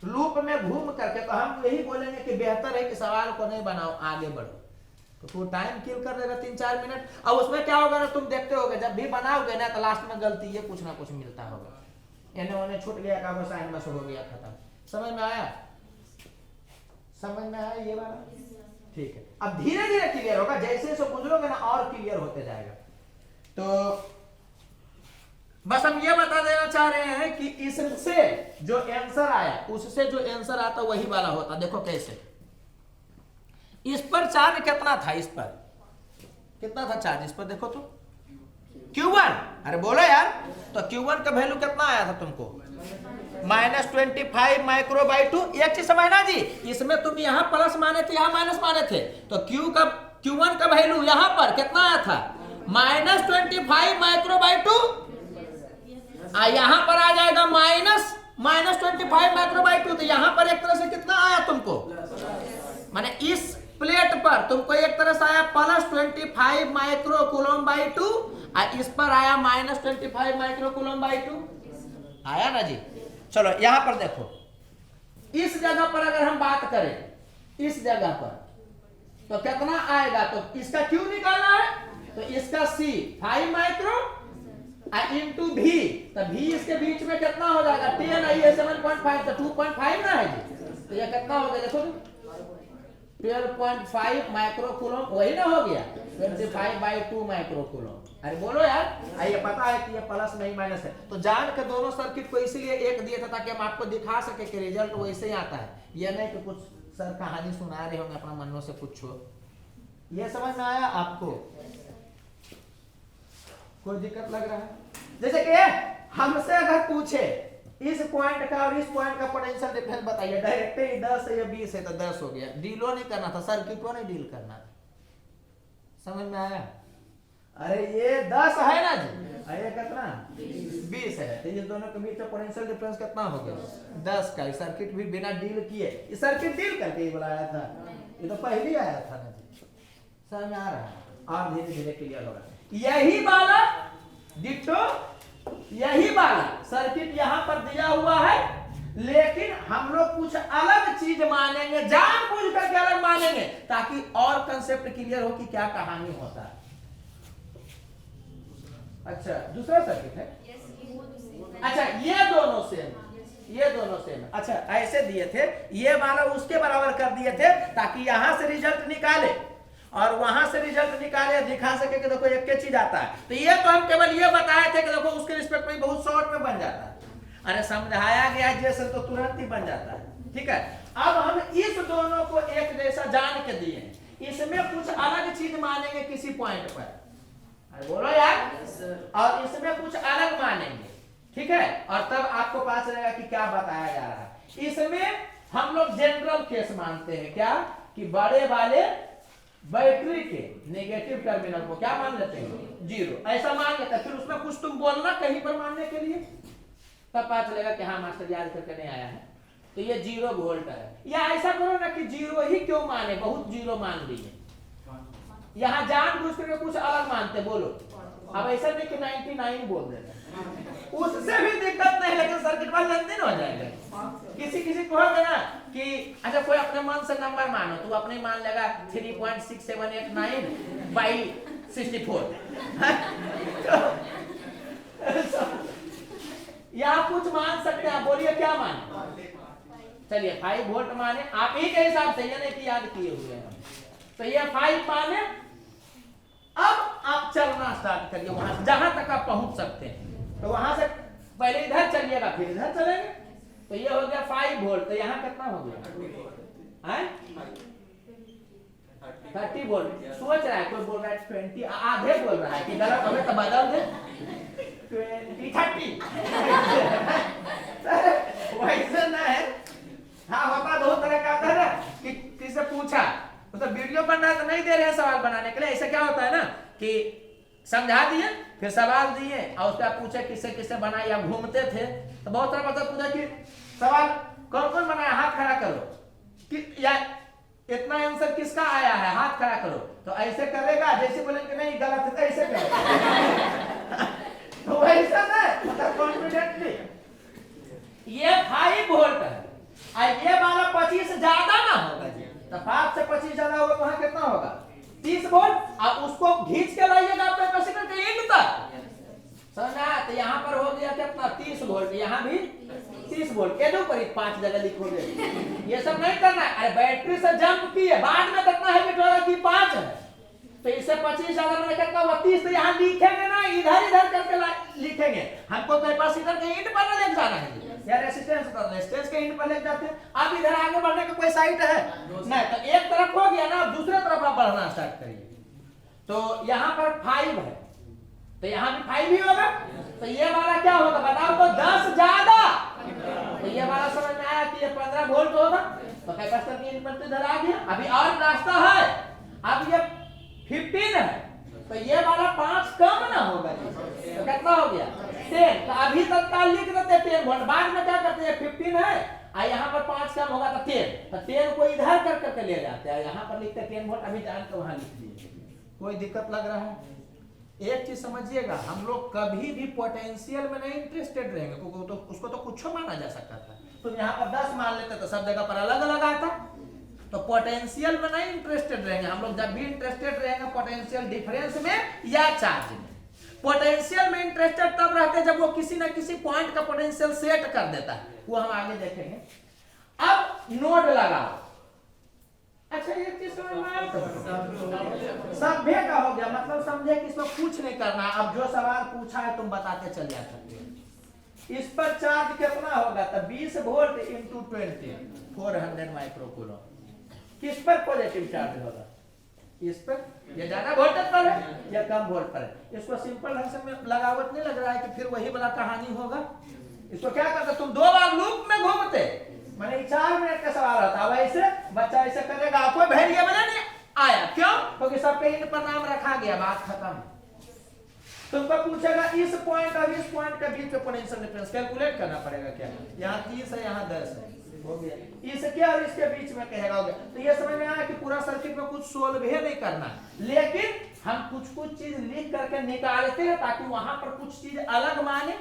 [SPEAKER 1] लूप में घूम करके। तो हम यही बोलेंगे कि बेहतर है कि सवाल को नहीं बनाओ, आगे बढ़ो। तो टाइम किल कर देगा 3-4 मिनट। अब उसमें क्या होगा ना, तुम देखते होगे जब भी बनाओगे ना तो लास्ट में गलती ये कुछ ना कुछ मिलता होगा, इन्हें उन्हें छूट गया, काम साइन बस हो गया, खत्म। समझ में आया? समझ में आया ये वाला? ठीक है, अब धीरे धीरे क्लियर होगा, जैसे जैसे गुजरोगे ना और क्लियर होते जाएगा। तो बस हम ये बता देना चाह रहे हैं कि इससे जो आंसर आया, उससे जो आंसर आता वही वाला होता। देखो कैसे, इस पर चार्ज कितना था? इस पर कितना था चार्ज इस पर देखो तो Q1, अरे बोलो यार, तो Q1 का वैल्यू कितना आया था तुमको -25 माइक्रो बाई 2। एक चीज समझना जी, इसमें तुम यहाँ प्लस माने थे यहाँ माइनस माने थे, तो Q1 का वैल्यू यहाँ पर कितना आया था -25 माइक्रो बाई 2, यहाँ पर आ जाएगा -25 माइक्रो बाई 2, तो यहाँ पर एक तरह से कितना आया तुमको, माने इस प्लेट पर तुमको एक तरह से आया +25 माइक्रो कूलम बाई 2, और इस पर आया -25 माइक्रो कूलम बाई 2, आया ना जी। चलो यहां पर देखो, इस जगह पर अगर हम बात करें इस जगह पर तो कितना आएगा, तो इसका क्यू निकालना है, तो इसका C 5 माइक्रो इंटू V, तो V इसके बीच में कितना हो जाएगा 10, ये 7.5, तो 2.5 ना है जी, तो ये कितना हो गया देखो 12.5 माइक्रो कूलम, वही ना हो गया 25/2 माइक्रो कूलम। अरे बोलो यार, ये पता है कि ये प्लस नहीं माइनस है, तो जान के दोनों सर्किट को इसलिए एक दिया था ताकि हम आपको दिखा सके कि रिजल्ट वैसे ही आता है, ये नहीं कि कुछ सर कहानी सुना रहे होंगे अपना मनों से पूछो। ये समझ में आया आपको, कोई दिक्कत लग रहा है? जैसे कि हमसे अगर पूछे इस पॉइंट का और इस पॉइंट का पोटेंशियल डिफरेंस बताइए, डायरेक्ट ही 10 है या 20 है, तो 10 हो गया, डीलो नहीं करना था, सर्किटों नहीं डील करना था, समझ में आया? अरे ये 10 है ना जी, ये कितना 20 है, तो ये दोनों के बीच में पोटेंशियल डिफरेंस कितना हो गया 10 का। सर्किट भी बिना डील किए, ये सर्किट डील करके ही बुलाया था, ये तो पहले आया था ना जी, समझ में आ रहा है? और धीरे धीरे क्लियर हो रहा है। यही वाला डिट्टो, यही वाला सर्किट यहाँ पर दिया हुआ है, लेकिन हम लोग कुछ अलग चीज मानेंगे, जानबूझ करके अलग मानेंगे ताकि और कंसेप्ट क्लियर हो कि क्या कहानी होता है। अच्छा दूसरा सर्किट है, अच्छा ये दोनों सेम, ये दोनों सेम, अच्छा ऐसे दिए थे, ये वाला उसके बराबर कर दिए थे ताकि यहां से रिजल्ट निकाले और वहां से रिजल्ट निकाले, दिखा सके कि देखो एक चीज आता है। तो ये तो हम केवल ये बताए थे कि देखो उसके रिस्पेक्ट में बहुत शॉर्ट में बन जाता है, अरे समझाया गया जैसे तो तुरंत ही बन जाता है, ठीक है। अब हम इस दोनों को एक जैसा जान के दिए, इसमें कुछ अलग चीज मानेंगे किसी पॉइंट पर, अरे बोलो यार, और इसमें कुछ अलग मानेंगे, ठीक है, और तब आपको पता चलेगा कि क्या बताया जा रहा है। इसमें हम लोग जनरल केस मानते हैं, क्या कि बड़े वाले बैटरी के नेगेटिव टर्मिनल को क्या मान लेते हैं 0, ऐसा मान लेते हैं, फिर उसमें कुछ तुम बोलना कहीं पर मानने के लिए, तब पता चलेगा कि हाँ मास्टर याद करके नहीं आया है, तो ये 0 वोल्ट है। या ऐसा करो ना कि 0 ही क्यों माने, बहुत 0 मान लिए, यहाँ जानबूझ करके कुछ अलग मानते, बोलो। अब ऐसा नहीं कि 99 बोल देते, उससे भी दिक्कत नहीं, लेकिन सर्किट वाला लेनदेन हो जाएगा। किसी को होगा ना कि अच्छा कोई अपने मन से नंबर मानो, तो अपने मान लेगा 3.6789 बाई 64 यहाँ कुछ मान सकते हैं, बोलिए क्या माने, चलिए 5 वोल्ट माने, आप ही के हिसाब से, ये नहीं कि याद किए हुए हैं, तो ये 5 माने। अब आप चलना स्टार्ट करिए, वहां जहां तक आप पहुंच सकते हैं, तो वहां से पहले इधर चलिएगा फिर इधर चलेंगे, तो ये हो गया 5 वोल्ट, तो यहाँ कितना हो गया 30 वोल्ट। सोच रहा है कोई बोल रहा है 20, आधे बोल रहा है कि गलत हमें तो बदल दे 20 30 वैसे ना है, हाँ होता दो तरह का आता है ना कि किसी पूछा तो वीडियो बनना तो नहीं दे रहे हैं सवाल बनाने के लिए, ऐसा क्या होता है ना कि समझा दिए फिर सवाल दिए और उसका पूछे किससे किससे बना, या घूमते थे तो बहुत सारा मतलब पूछा कि सवाल कौन कौन बनाया, हाथ खड़ा करो, कि या इतना आंसर किसका आया है, हाथ खड़ा करो, तो ऐसे करेगा जैसे बोलेंगे नहीं गलत है ऐसे करेगा तो वैसा ना मतलब कॉन्फिडेंटली। ये 5 वोल्ट है और ये वाला 25 से ज्यादा ना होगा जी, तो 5 से 25 ज्यादा होगा, वहां कितना होगा 30 वोल्ट, और उसको खींच के लाइएगा अपने कैपेसिटर के एंड तक, समझा? तो यहाँ पर हो गया कितना 30 वोल्ट, यहाँ भी 30 वोल्ट, ये दो पर 5 जगह लिखोगे, ये सब नहीं करना है। अरे बैटरी से जंप किए बाद में कितना है बिटोरा की 5 है, तो इससे 25 ज्यादा मैंने कितना हुआ 30, तो यहाँ लिखेंगे ना, इधर करके लिखेंगे, हमको कैपेसिटर के एंड पर ले जाना है या रेजिस्टेंस के एंड पर ले जाते हैं। अब इधर आगे बढ़ने का कोई साइट है नहीं, तो एक तरफ हो गया ना, अब दूसरे तरफ आप बढ़ना स्टार्ट करिए, तो यहाँ पर 5 है, तो यहाँ भी 5 ही होगा। तो ये वाला क्या होगा बताओ तो 10 ज्यादा। तो ये वाला समझ में आया कि ये 15 वोल्ट होगा। तो कैपेसिटर की इनपुट इधर आ गया। अभी और रास्ता है, अब ये 15 है, तो ये वाला 5 कम ना होगा, तो कितना हो गया 10। तो अभी तत्काल लिख देते 10 वोल्ट, बाद में क्या करते हैं 15 है और यहाँ पर 5 कम होगा तो 10, तो 10 को इधर कर करके ले जाते हैं, यहाँ पर लिखते 10 वोल्ट, अभी जान के वहां लिख दिए। कोई दिक्कत लग रहा है? एक चीज समझिएगा, हम लोग कभी भी पोटेंशियल में नहीं इंटरेस्टेड रहेंगे, तो उसको तो कुछ माना जा सकता था। तो यहाँ पर 10 मान लेते तो सब जगह पर अलग अलग आता। तो पोटेंशियल में नहीं इंटरेस्टेड रहेंगे हम लोग, जब भी इंटरेस्टेड रहेंगे पोटेंशियल डिफरेंस में या चार्ज में। पोटेंशियल में इंटरेस्टेड तब रहते हैं जब वो किसी ना किसी पॉइंट का पोटेंशियल सेट कर देता है, वो हम आगे देखेंगे। अब नोड लगाओ। अच्छा एक चीज समझ में आया, सभ्य का हो गया, मतलब समझे कि इसमें कुछ नहीं करना। अब जो सवाल पूछा है तुम बताते चल जा सकते हो। इस पर चार्ज कितना होगा? तो 20 वोल्ट इंटू 20, 400 माइक्रोकूलम। किस पर पॉजिटिव चार्ज होगा? इस पर। ये ज्यादा वोल्टेज पर है या कम वोल्ट पर है? इसको सिंपल ढंग से लगावट नहीं लग रहा है कि फिर वही वाला कहानी होगा। इसको क्या करते तुम 2 बार लूप में घूमते, मैंने 4 मिनट का सवाल होता, वैसे बच्चा ऐसे करेगा, कोई वेरिएबल नहीं आया, क्यों? क्योंकि सबके इन पर नाम रखा गया, बात खत्म। तुमको पूछेगा इस पॉइंट और इस पॉइंट के बीच में पोटेंशियल डिफरेंस कैलकुलेट करना पड़ेगा क्या? यहाँ 30 है, यहाँ 10 है, हो गया। इसके और इसके बीच में कहेगा, हो गया। तो ये समझ में आया कि पूरा सर्किट में कुछ सोल्व ही नहीं करना, लेकिन हम कुछ कुछ चीज लिख करके निकालते हैं ताकि वहां पर कुछ चीज अलग माने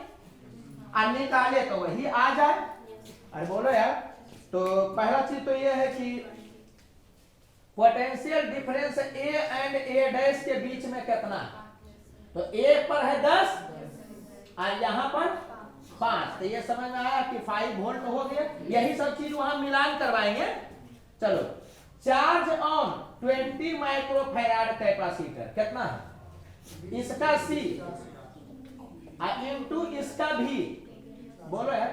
[SPEAKER 1] और निकाले तो वही आ जाए। अरे बोलो यार। तो पहला चीज तो ये है कि potential difference A and A dash के बीच में कितना? तो ए पर है 10 और यहाँ पर 5, तो ये समझ में आया कि 5 वोल्ट हो गया। यही सब चीज वहां मिलान करवाएंगे। चलो, चार्ज ऑन 20 माइक्रोफैराड कैपेसिटर कितना है? इसका सी इनटू इसका भी, बोलो यार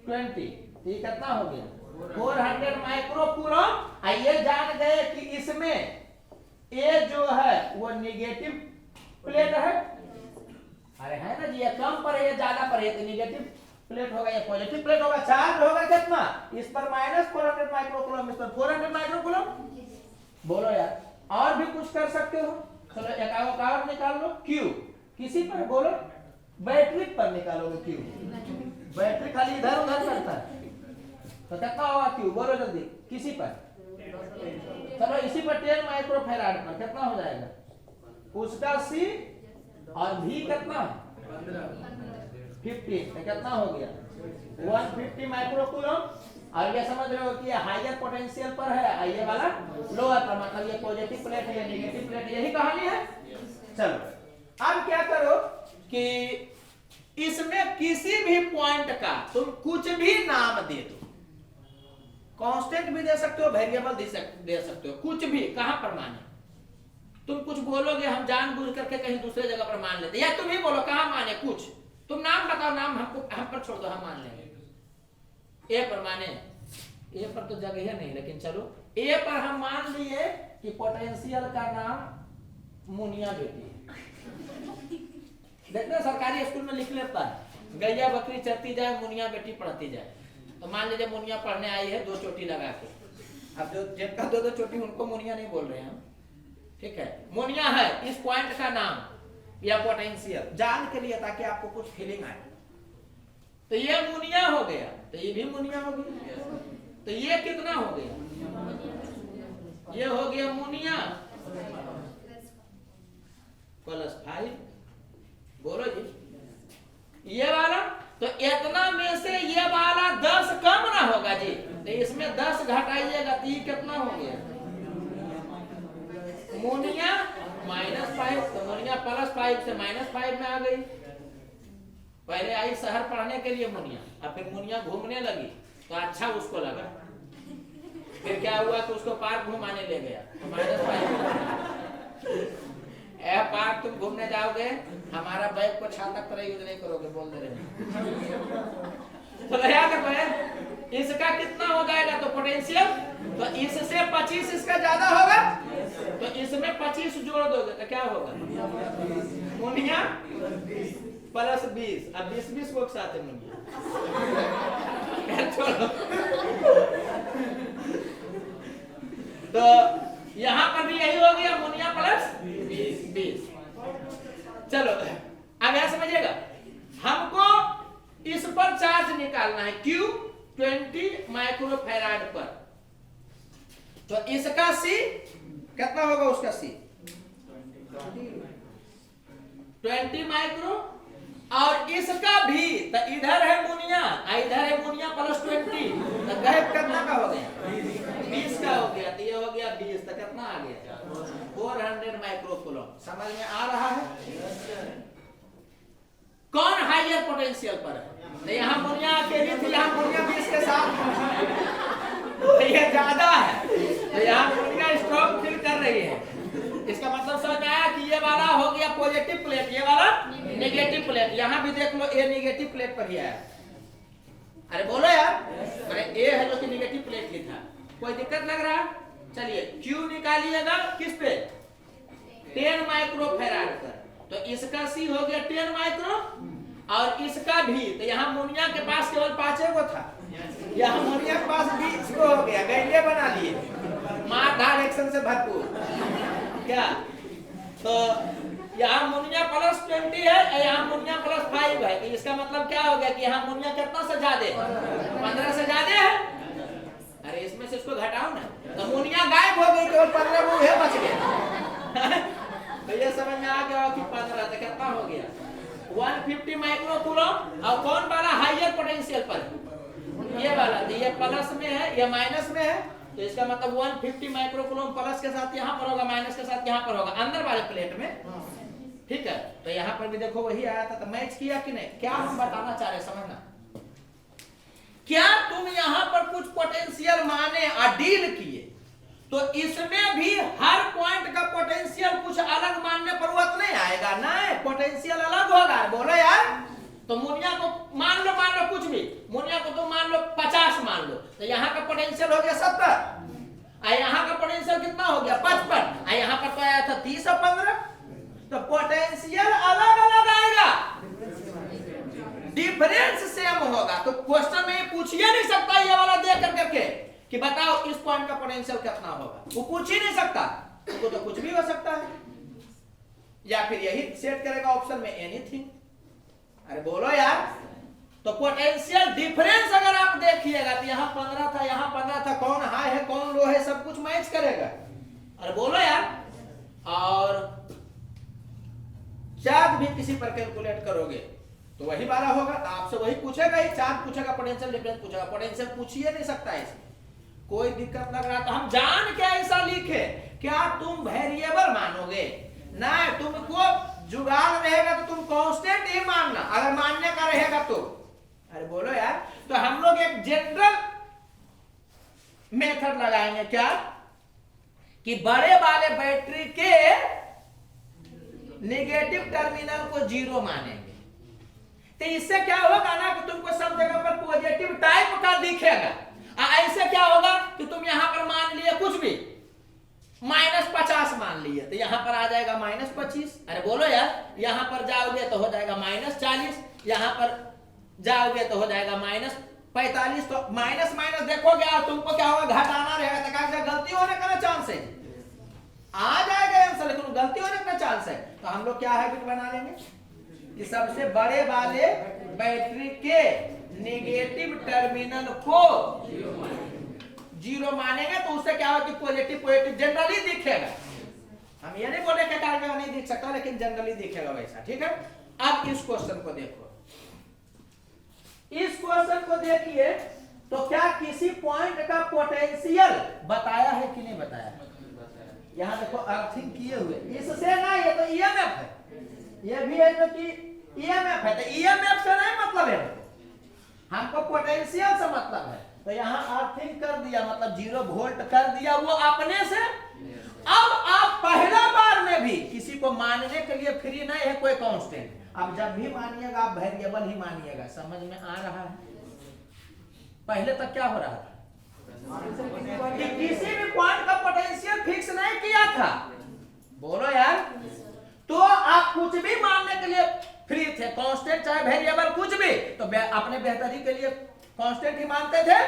[SPEAKER 1] 20, ये कितना हो गया? 400 माइक्रोकूलम। ये जान गए कि इसमें ए जो है वो नेगेटिव प्लेट है। अरे है ना जी, ये कम पर है, ये ज्यादा पर है, तो नेगेटिव प्लेट होगा, ये पॉजिटिव प्लेट होगा। चार्ज होगा कितना? इस पर -400 माइक्रोकूलम, इस पर 400 माइक्रोकूलम। बोलो यार, और भी कुछ कर सकते हो। चलो एक और निकाल लो, क्यू किसी पर, बोलो बैटरी पर निकालोगे क्यू, बैटरी खाली इधर उधर करता है, तो कितना होगा क्यू? बोलो जल्दी, किसी पर। चलो इसी पर 10 माइक्रोफैराड पर कितना हो जाएगा? उसका सी और भी कितना? 50, तो कितना हो गया? 150 माइक्रोकूलम। और ये समझ रहे हो कि ये हायर पोटेंशियल पर है, ये वाला लोअर पर, मतलब ये पॉजिटिव प्लेट है, ये नेगेटिव प्लेट, यही कहानी है। चलो अब क्या करो कि इसमें किसी भी पॉइंट का तुम कुछ भी नाम दे दो, कांस्टेंट भी दे सकते हो, वेरिएबल दे सकते हो, कुछ भी। कहां पर माने? तुम कुछ बोलोगे, हम जानबूझ करके कहीं दूसरे जगह पर मान लेते, या तुम ही बोलो कहां माने कुछ, तुम नाम बताओ, नाम हमको हम पर छोड़ दो, हम मान लेंगे। ए पर माने, ए पर तो जगह है नहीं, लेकिन चलो ए पर हम मान लिए कि पोटेंशियल का नाम मुनिया बेटी है। देखते सरकारी स्कूल में लिख लेता है, गैया बकरी चरती जाए, मुनिया बेटी पढ़ती जाए। तो मान लीजिए मुनिया पढ़ने आई है 2 चोटी लगा के, अब जो जिनका 2-2 चोटी उनको मुनिया नहीं बोल रहे हैं, ठीक है। मुनिया है इस पॉइंट का नाम या पोटेंशियल, जान के लिए, ताकि आपको कुछ फीलिंग आए। तो ये मुनिया हो गया, तो ये भी मुनिया हो गया, तो ये कितना हो गया? ये हो गया मुनिया +5। बोलो जी, ये वाला तो इतना में से ये वाला 10 कम ना होगा जी, तो इसमें 10 घटाइएगा तो ये कितना हो गया? मुनिया -5, तो मुनिया +5 से -5 में आ गई। पहले आई शहर पढ़ने के लिए मुनिया, अब फिर मुनिया घूमने लगी तो अच्छा उसको लगा, फिर क्या हुआ कि उसको पार्क घुमाने ले गया, तो -5 पार्क तुम घूमने जाओगे, हमारा बैग को छातक तरह यूज नहीं करोगे, बोल दे रहे। तो याद रखो इसका कितना हो जाएगा तो पोटेंशियल, तो इससे 25 इसका ज्यादा होगा, तो इसमें 25 जोड़ दोगे तो क्या होगा, मुनिया प्लस 20, अब 20 को एक साथ है मुनिया। तो यहां पर भी यही हो गया, मुनिया प्लस 20। चलो अब यहां समझिएगा, हमको इस पर चार्ज निकालना है Q 20 माइक्रोफैराड पर, तो इसका C कितना होगा, उसका C 20 माइक्रो, और इसका भी, तो इधर है मुनिया इधर है मुनिया प्लस 20, तो गैप कितना का हो गया, 20 का हो गया, तो ये हो गया 20, तो कितना आ गया 400 माइक्रोकूलम। समझ में आ रहा है? कौन हाइयर पोटेंशियल पर है, यहाँ मुनिया अकेली थी, यहाँ मुनिया 20 के साथ, तो ये ज्यादा है, तो यहाँ मुनिया स्ट्रॉन्ग फील कर रही है। इसका मतलब समझ में आया कि ये वाला हो गया पॉजिटिव प्लेट, ये वाला नेगेटिव प्लेट। यहाँ भी देख लो ए नेगेटिव प्लेट पर ही आया। अरे बोलो यार, अरे ए है जो कि नेगेटिव प्लेट लिखा, कोई दिक्कत लग रहा है? चलिए Q निकालिएगा किस पे, 10 माइक्रोफैराड पर, तो इसका C हो गया 10 माइक्रो, और इसका भी, तो यहाँ मुनिया के पास केवल 5 को था, यहाँ मुनिया के पास 20 को हो गया, गैलिया बना लिए, मार डायरेक्शन से भरपूर क्या। तो यहाँ मुनिया प्लस 20 है, यहाँ मुनिया प्लस 5 है, तो इसका मतलब क्या हो गया कि यहाँ मुनिया कितना से ज्यादा, 15 से ज्यादा है। अरे इसमें से इसको घटाओ ना, तो मुनिया गायब हो गई, केवल 15 वो है बच गए। तो ये समझ में आ गया कि 15, तो कितना हो गया 150 माइक्रोकूलम। और कौन वाला हाइयर पोटेंशियल पर, ये वाला, तो ये प्लस में है, ये माइनस में है, तो इसका मतलब 150 माइक्रोकूलम प्लस के साथ यहाँ पर होगा, माइनस के साथ यहाँ पर होगा, अंदर वाले प्लेट में। ठीक है, तो यहाँ पर भी देखो वही आया था, तो मैच किया कि नहीं। क्या हम बताना चाह रहे समझना, क्या तुम यहाँ पर कुछ पोटेंशियल माने और डील किए, तो इसमें भी हर पॉइंट का पोटेंशियल कुछ अलग मानने पर वक्त नहीं आएगा, नहीं पोटेंशियल अलग होगा। बोलो यार, तो मुनिया को मान लो कुछ भी, मुनिया को तो मान लो 50 मान लो, तो यहाँ का पोटेंशियल हो गया 70, और यहाँ का पोटेंशियल कितना हो गया 55, और यहाँ पर तो आया था 30 और 15, तो पोटेंशियल अलग अलग आएगा, डिफरेंस सेम होगा। तो क्वेश्चन में पूछ ही नहीं सकता ये वाला देख करके कि बताओ इस पॉइंट का पोटेंशियल कितना होगा, वो पूछ ही नहीं सकता, तो कुछ भी हो सकता है, या फिर यही सेट करेगा ऑप्शन में एनीथिंग। अरे बोलो यार, तो पोटेंशियल डिफरेंस अगर आप देखिएगा तो यहाँ 15 था, यहाँ 15 था, कौन हाई है कौन लो है सब कुछ मैच करेगा। अरे बोलो यार, और चार्ज भी किसी पर कैलकुलेट करोगे तो वही वाला होगा, तो आपसे वही पूछेगा, ही चार्ज पूछेगा, पोटेंशियल डिफरेंस पूछेगा, पोटेंशियल पूछ ही नहीं सकता है इसमें। कोई दिक्कत लग रहा तो हम जान के ऐसा लिखे, क्या तुम वेरिएबल मानोगे, ना तुमको जुगाड़ रहेगा तो तुम कांस्टेंट ही मानना, अगर मानने का रहेगा तो। अरे बोलो यार, तो हम लोग एक जनरल मेथड लगाएंगे, क्या कि बड़े वाले बैटरी के नेगेटिव टर्मिनल को 0 मानेंगे, तो इससे क्या होगा ना कि तुमको सब जगह पर पॉजिटिव टाइप का दिखेगा। ऐसे क्या होगा कि तुम यहां पर मान लिए कुछ भी -50 मान लिए, तो यहां पर आ जाएगा -25। अरे बोलो यार, यहां पर जाओगे तो हो जाएगा -40, यहां पर जाओगे तो हो जाएगा -45, तो माइनस माइनस देखोगे और तुमको क्या होगा, घटाना रहेगा, तो गलती होने का चांस है, आ जाएगा आंसर, लेकिन गलती होने का चांस है। तो हम लोग क्या हैबिट बना लेंगे कि सबसे बड़े वाले बैटरी के नेगेटिव टर्मिनल को 0 मानेंगे, तो उससे क्या होगा कि पॉजिटिव जनरली दिखेगा। हम ये नहीं बोले कि कार्य नहीं दिख सकता, लेकिन जनरली दिखेगा वैसा। ठीक है, अब इस क्वेश्चन को देखो, इस क्वेश्चन को देखिए, तो क्या किसी पॉइंट का पोटेंशियल बताया है कि नहीं बताया? यहाँ देखो अर्थिंग किए हुए, इससे ना, ये तो ईएमएफ है, ये भी है जो कि ईएमएफ है, तो ईएमएफ से नहीं मतलब है, हमको पोटेंशियल से मतलब है। तो यहाँ अर्थिंग कर दिया, मतलब 0 वोल्ट कर दिया वो अपने से। अब आप पहला बार में भी किसी को मानने के लिए फ्री नहीं है कोई कांस्टेंट, अब जब भी मानिएगा आप वेरिएबल ही मानिएगा। समझ में आ रहा है? पहले तक क्या हो रहा था कि किसी भी पॉइंट का पोटेंशियल फिक्स नहीं किया था। बोलो यार, तो आप कुछ भी मानने के लिए फ्री थे, कांस्टेंट चाहे वेरिएबल कुछ भी, तो अपने बेहतरी के लिए कांस्टेंट ही मानते थे।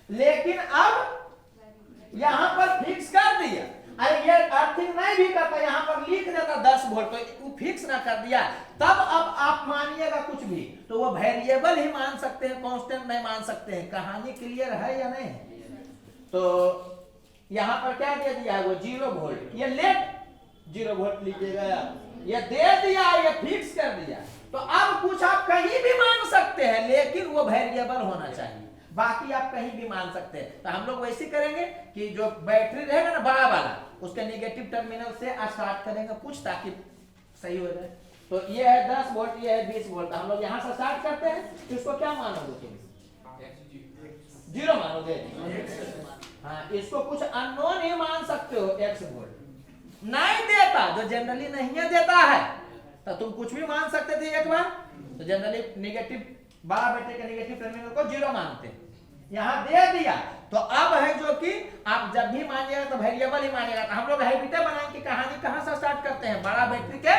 [SPEAKER 1] लेकिन अब यहां पर फिक्स कर दिया, अरे ये अर्थिंग नहीं भी करता, यहां पर लिख देता 10 वोल्ट, तो वो फिक्स ना कर दिया, तब अब आप मानिएगा कुछ भी तो वो वेरिएबल ही मान सकते हैं, कांस्टेंट नहीं मान सकते हैं। कहानी क्लियर है या नहीं? तो यहां पर क्या दे दिया है वो 0 वोल्ट, ये लेट 0 वोल्ट लीजिएगा, ये दे दिया, ये फिक्स कर दिया। तो अब कुछ आप कहीं भी मान सकते हैं, लेकिन वो वेरिएबल होना चाहिए, बाकी आप कहीं भी मान सकते हैं। तो हम लोग वैसे करेंगे कि जो बैटरी रहेगा ना बड़ा वाला, उसके नेगेटिव टर्मिनल से स्टार्ट करेंगे कुछ, ताकि सही हो जाए। तो ये है 10 वोल्ट, ये है 20 वोल्ट, हम लोग यहाँ से स्टार्ट करते हैं। तो इसको क्या मानोगे तुम? 0 मानोगे? हाँ, इसको कुछ अननोन ही मान सकते हो, x वोल्ट नहीं देता, जो जनरली नहीं देता है, तो तुम कुछ भी मान सकते थे एक बार। तो जनरली नेगेटिव बड़ा बेटे के नेगेटिव टर्मिनल को 0 मानते हैं, यहां दे दिया। तो अब है जो कि आप जब भी मानिएगा तो वेरिएबल ही मानिएगा। तो हम लोग हैबिटे बनाएंगे, कहानी कहां से स्टार्ट करते हैं? बड़ा बैटरी के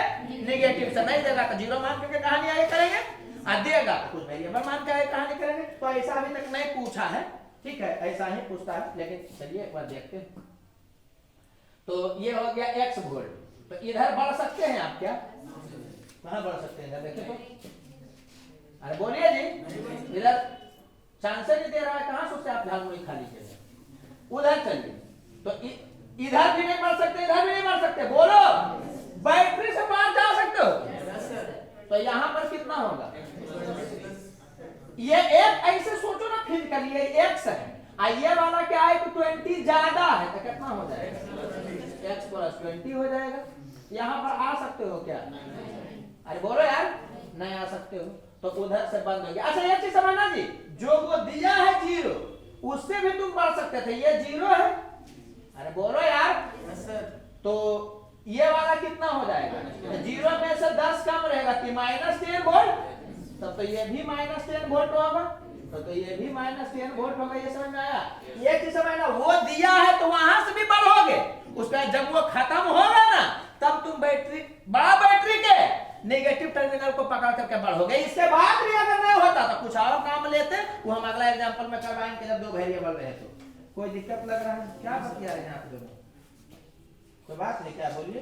[SPEAKER 1] नेगेटिव से। नहीं देगा तो 0 मान करके कहानी आगे करेंगे, और देगा तो कुछ वेरिएबल मान के आगे कहानी करेंगे। तो ऐसा अभी तक नहीं पूछा है, ठीक है, ऐसा ही पूछता है, लेकिन चलिए एक बार देखते हैं। तो ये हो गया x वोल्ट। तो इधर बढ़ सकते हैं आप क्या? कहां बढ़ सकते हैं? इधर देखिए तो, अरे बोलिए जी, इधर चांस नहीं दे रहा है, कहां सोचते आप झाल मुड़ी खा लीजिए? उधर चलिए। तो इधर भी नहीं बढ़ सकते, इधर भी नहीं बढ़ सकते, बोलो। बैटरी से पार जा सकते हो? तो यहां पर कितना होगा? ये एक ऐसे सोचो ना फिजिकली, ये x है, ये वाला क्या है कि 20 ज्यादा है, तो कितना हो जाएगा? x + 20 हो जाएगा। यहां पर आ सकते हो क्या? अरे बोलो यार, नहीं आ सकते हो, तो उधर से बंद हो गया। अच्छा ये चीज समझना जी, जो वो दिया है 0, उससे भी तुम बढ़ सकते थे, ये 0 है। अरे बोलो यार, तो ये वाला कितना हो जाएगा? 0 में से 10 कम रहेगा कि -10 वोल्ट, तब तो ये भी -10 वोल्ट होगा, तो ये भी -10 वोल्ट होगा। ये समझ में आया? ये चीज समझना, वो दिया है तो वहां से भी बढ़ोगे, उसका जब वो खत्म होगा ना, तब तुम बैटरी, बड़ा बैटरी के नेगेटिव टर्मिनल को पकड़ करके बढ़ोगे। इसके बाद भी अगर नहीं होता तो कुछ और काम लेते, वो हम अगला एग्जांपल में करवाएंगे जब 2 वेरिएबल रहे। तो कोई दिक्कत लग रहा है? क्या बतिया रहे हैं आप दोनों? कोई बात नहीं, क्या बोलिए?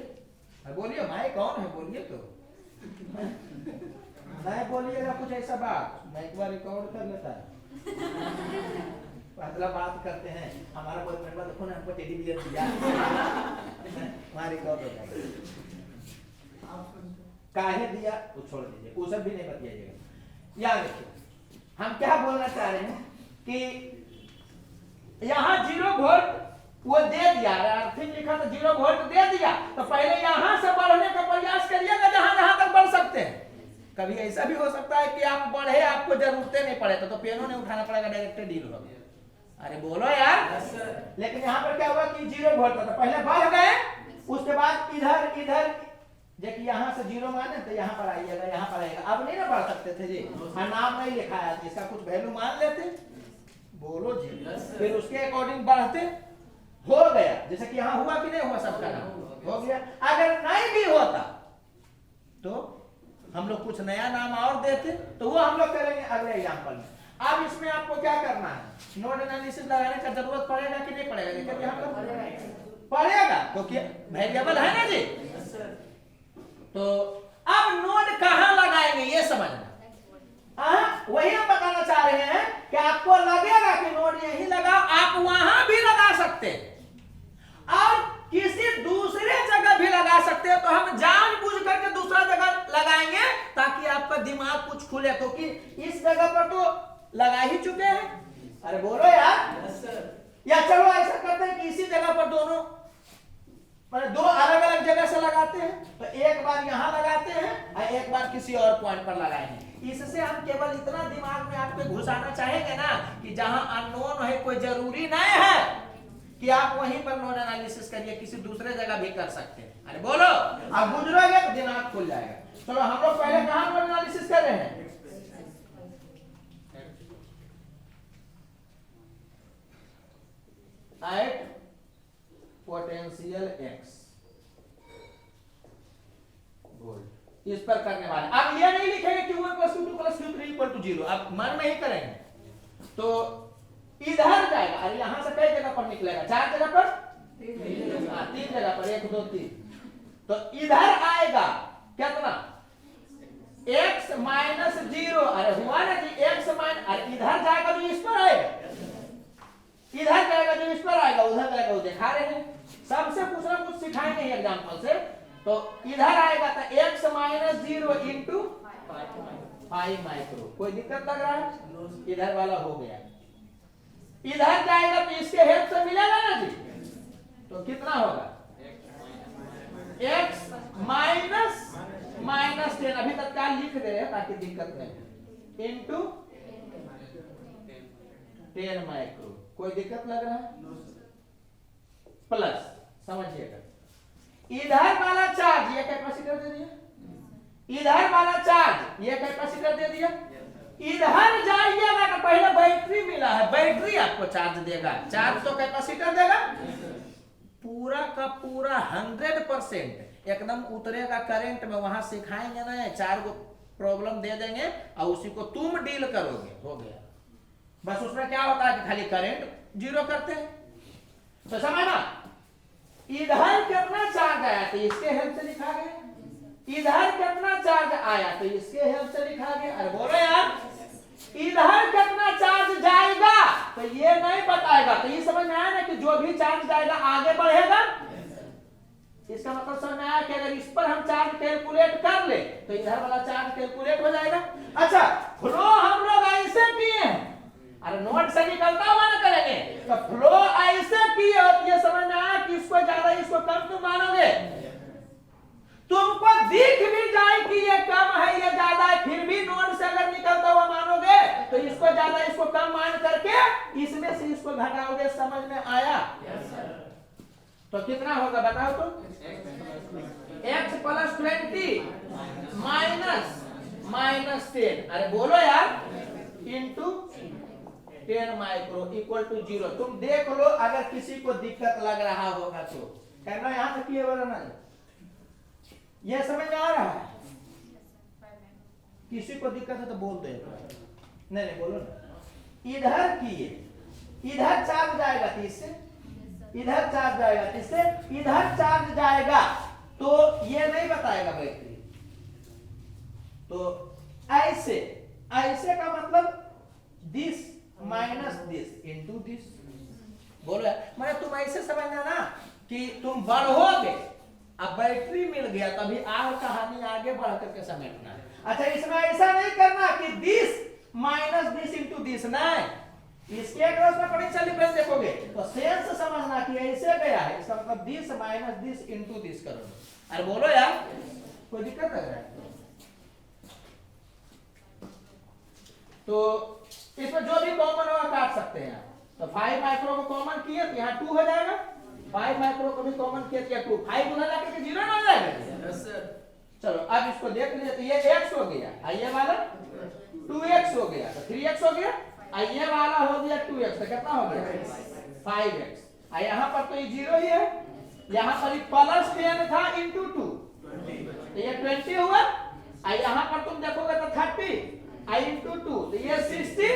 [SPEAKER 1] बोलिए, माइक कौन है? बोलिए तो नहीं बोलिएगा कुछ ऐसा बात, मैं एक बार रिकॉर्ड कर लेता है। मतलब बात करते हैं, हमारा बॉयफ्रेंड देखो ना हमको टेडी बियर दिया, वहां रिकॉर्ड हो जाएगा। काहे दिया वो छोड़ दीजिए, वो सब भी नहीं बतियाइएगा। याद रखिए हम क्या बोलना चाह रहे हैं कि यहाँ 0 वोल्ट वो दे दिया, अर्थिंग लिखा तो 0 वोल्ट दे दिया, तो पहले यहां से बढ़ने का प्रयास करिएगा जहां जहां तक बढ़ सकते हैं। कभी ऐसा भी हो सकता है कि आप बढ़े, आपको जरूरतें नहीं पड़े, तो पेनो नहीं उठाना पड़ेगा, डायरेक्ट डील होगा। अरे बोलो यार। लेकिन यहाँ पर क्या हुआ कि 0 वोल्ट था, तो पहले बढ़ गए, उसके बाद इधर जबकि यहाँ से 0 माने तो यहाँ पर आइएगा, यहाँ पर आइएगा। अब नहीं ना बढ़ सकते थे जी, नाम नहीं लिखा है, इसका कुछ वैल्यू मान लेते, बोलो जी, फिर उसके अकॉर्डिंग बढ़ते, हो गया। जैसे कि यहाँ हुआ कि नहीं हुआ? सबका नाम हो गया। अगर नहीं भी होता तो हम लोग कुछ नया नाम और देते, तो वो हम लोग करेंगे अगले एग्जांपल में। अब इसमें आपको क्या करना है? नोड एनालिसिस लगाने का जरूरत पड़ेगा कि नहीं पड़ेगा? देखिए यहाँ पर पड़ेगा, क्योंकि वेरिएबल है ना जी। तो अब नोड कहां लगाएंगे ये समझना। वही हम बताना चाह रहे हैं कि आपको लगेगा कि नोड यही लगाओ, आप वहां भी लगा सकते हैं और किसी दूसरे जगह भी लगा सकते हैं। तो हम जानबूझ करके दूसरा जगह लगाएंगे ताकि आपका दिमाग कुछ खुले, क्योंकि इस जगह पर तो लगा ही चुके हैं। अरे बोलो यार। या चलो ऐसा करते हैं कि इसी जगह पर दोनों, दो अलग अलग जगह से लगाते हैं, तो एक बार यहाँ लगाते हैं और एक बार किसी और पॉइंट पर लगाएंगे। इससे हम केवल इतना दिमाग में आपके घुसाना चाहेंगे ना कि जहां अननोन है, कोई जरूरी नहीं है कि आप वहीं पर नोड एनालिसिस करिए, किसी दूसरे जगह भी कर सकते हैं। अरे बोलो, आप गुजरोगे तो दिमाग खुल जाएगा। चलो हम लोग पहले कहां नोड एनालिसिस कर रहे हैं? एट पोटेंशियल एक्स वोल्ट इस पर करने वाले। अब ये नहीं लिखेंगे Q1 + Q2 + Q3 = 0, अब मन में ही करेंगे। तो इधर जाएगा, अरे यहां से कई जगह पर निकलेगा, 4 जगह पर, 3 जगह पर, 1 2 3। तो इधर आएगा कितना, x - 0, अरे हुआ ना जी, x माइनस, अरे इधर जाएगा तो इस पर आएगा, इधर जाएगा जो इस पर आएगा, उधर जाएगा, वो दिखा रहे हैं। सबसे कुछ ना कुछ सिखाएंगे एग्जांपल से। तो इधर आएगा तो x - 0 × 5 माइक्रो, कोई दिक्कत लग रहा है? इधर वाला हो गया। इधर जाएगा तो इसके हेल्प से मिलेगा ना जी, तो कितना होगा, x - -10, अभी तत्काल लिख दे रहे हैं ताकि दिक्कत नहीं, इंटू 10 माइक्रो, कोई दिक्कत लग रहा है? प्लस, समझिएगा, इधर वाला चार्ज ये कैपेसिटर दे दिया, इधर वाला चार्ज ये कैपेसिटर दे दिया। इधर जाइएगा तो पहले बैटरी मिला है, बैटरी आपको चार्ज देगा, चार्ज तो कैपेसिटर देगा। पूरा का पूरा 100% एकदम उतरेगा करंट में, वहां सिखाएंगे ना, 4 को प्रॉब्लम दे देंगे और उसी को तुम डील करोगे, हो गया। बस उसमें क्या होता है कि खाली करंट 0 करते हैं। तो समझना, इधर कितना चार्ज आया तो इसके हेल्प से लिखा गया, इधर कितना चार्ज आया तो इसके हेल्प से लिखा गया। अरे बोलो यार, इधर कितना चार्ज जाएगा तो ये नहीं बताएगा। तो ये समझ में आया ना कि जो भी चार्ज जाएगा आगे बढ़ेगा। इसका मतलब समझ में आया कि अगर इस पर हम चार्ज कैलकुलेट कर ले तो इधर वाला चार्ज कैलकुलेट हो जाएगा। अच्छा, फ्लो हम लोग ऐसे किए हैं, अरे नोट से निकलता हुआ ना करेंगे, तो फ्लो ऐसे किए हो, ये समझ में आया कि इसको ज्यादा इसको कम तुम मानोगे। तुमको दिख भी जाए कि ये कम है ये ज्यादा है, फिर भी नोट से अगर निकलता हुआ मानोगे तो इसको ज्यादा इसको कम मान करके इसमें से इसको घटाओगे। समझ में आया? तो कितना होगा बताओ तो, x + 20 -10, अरे बोलो यार, इंटू 10 माइक्रो = 0। तुम देख लो, अगर किसी को दिक्कत लग रहा होगा तो कहना यहां तक किए बोला ना, ये समझ में आ रहा है? किसी को दिक्कत है तो बोल दे, नहीं बोलो ना। इधर किए, इधर चार्ज जाएगा 30 से, इधर चार्ज जाएगा 30 से, इधर चार्ज जाएगा तो ये नहीं बताएगा बैटरी। तो ऐसे, ऐसे का मतलब दिस -दिस × दिस। बोलो यार, मैं तुम ऐसे समझना ना कि तुम बढ़ोगे, अब बैटरी मिल गया तभी आगे कहानी आगे बढ़ करके समेटना है। अच्छा, इसमें ऐसा नहीं करना कि दिस -दिस × दिस, नहीं, इसके अगर उसमें पोटेंशियल डिफरेंस देखोगे तो सेंस समझना कि ऐसे गया है, इसका मतलब दिस -दिस × दिस करोगे। अरे बोलो यार, कोई दिक्कत लग रहा है? तो इसमें जो भी कॉमन होगा काट सकते हैं। तो 5 माइक्रो को कॉमन किए तो यहाँ 2 हो जाएगा, 5 माइक्रो को भी कॉमन किया तो यहाँ 2, 5 उधर जाके 0 ना हो जाएगा। Yes sir. चलो अब इसको देख लीजिए, तो ये x हो गया, ये वाला 2x हो गया, तो 3x हो गया, ये वाला हो गया 2x, तो कितना हो गया 5x। यहाँ पर तो ये 0 ही है, यहाँ पर +10 था × 2, तो ये 20 हुआ। यहाँ पर तुम देखोगे तो 30 × 2, तो ये 60,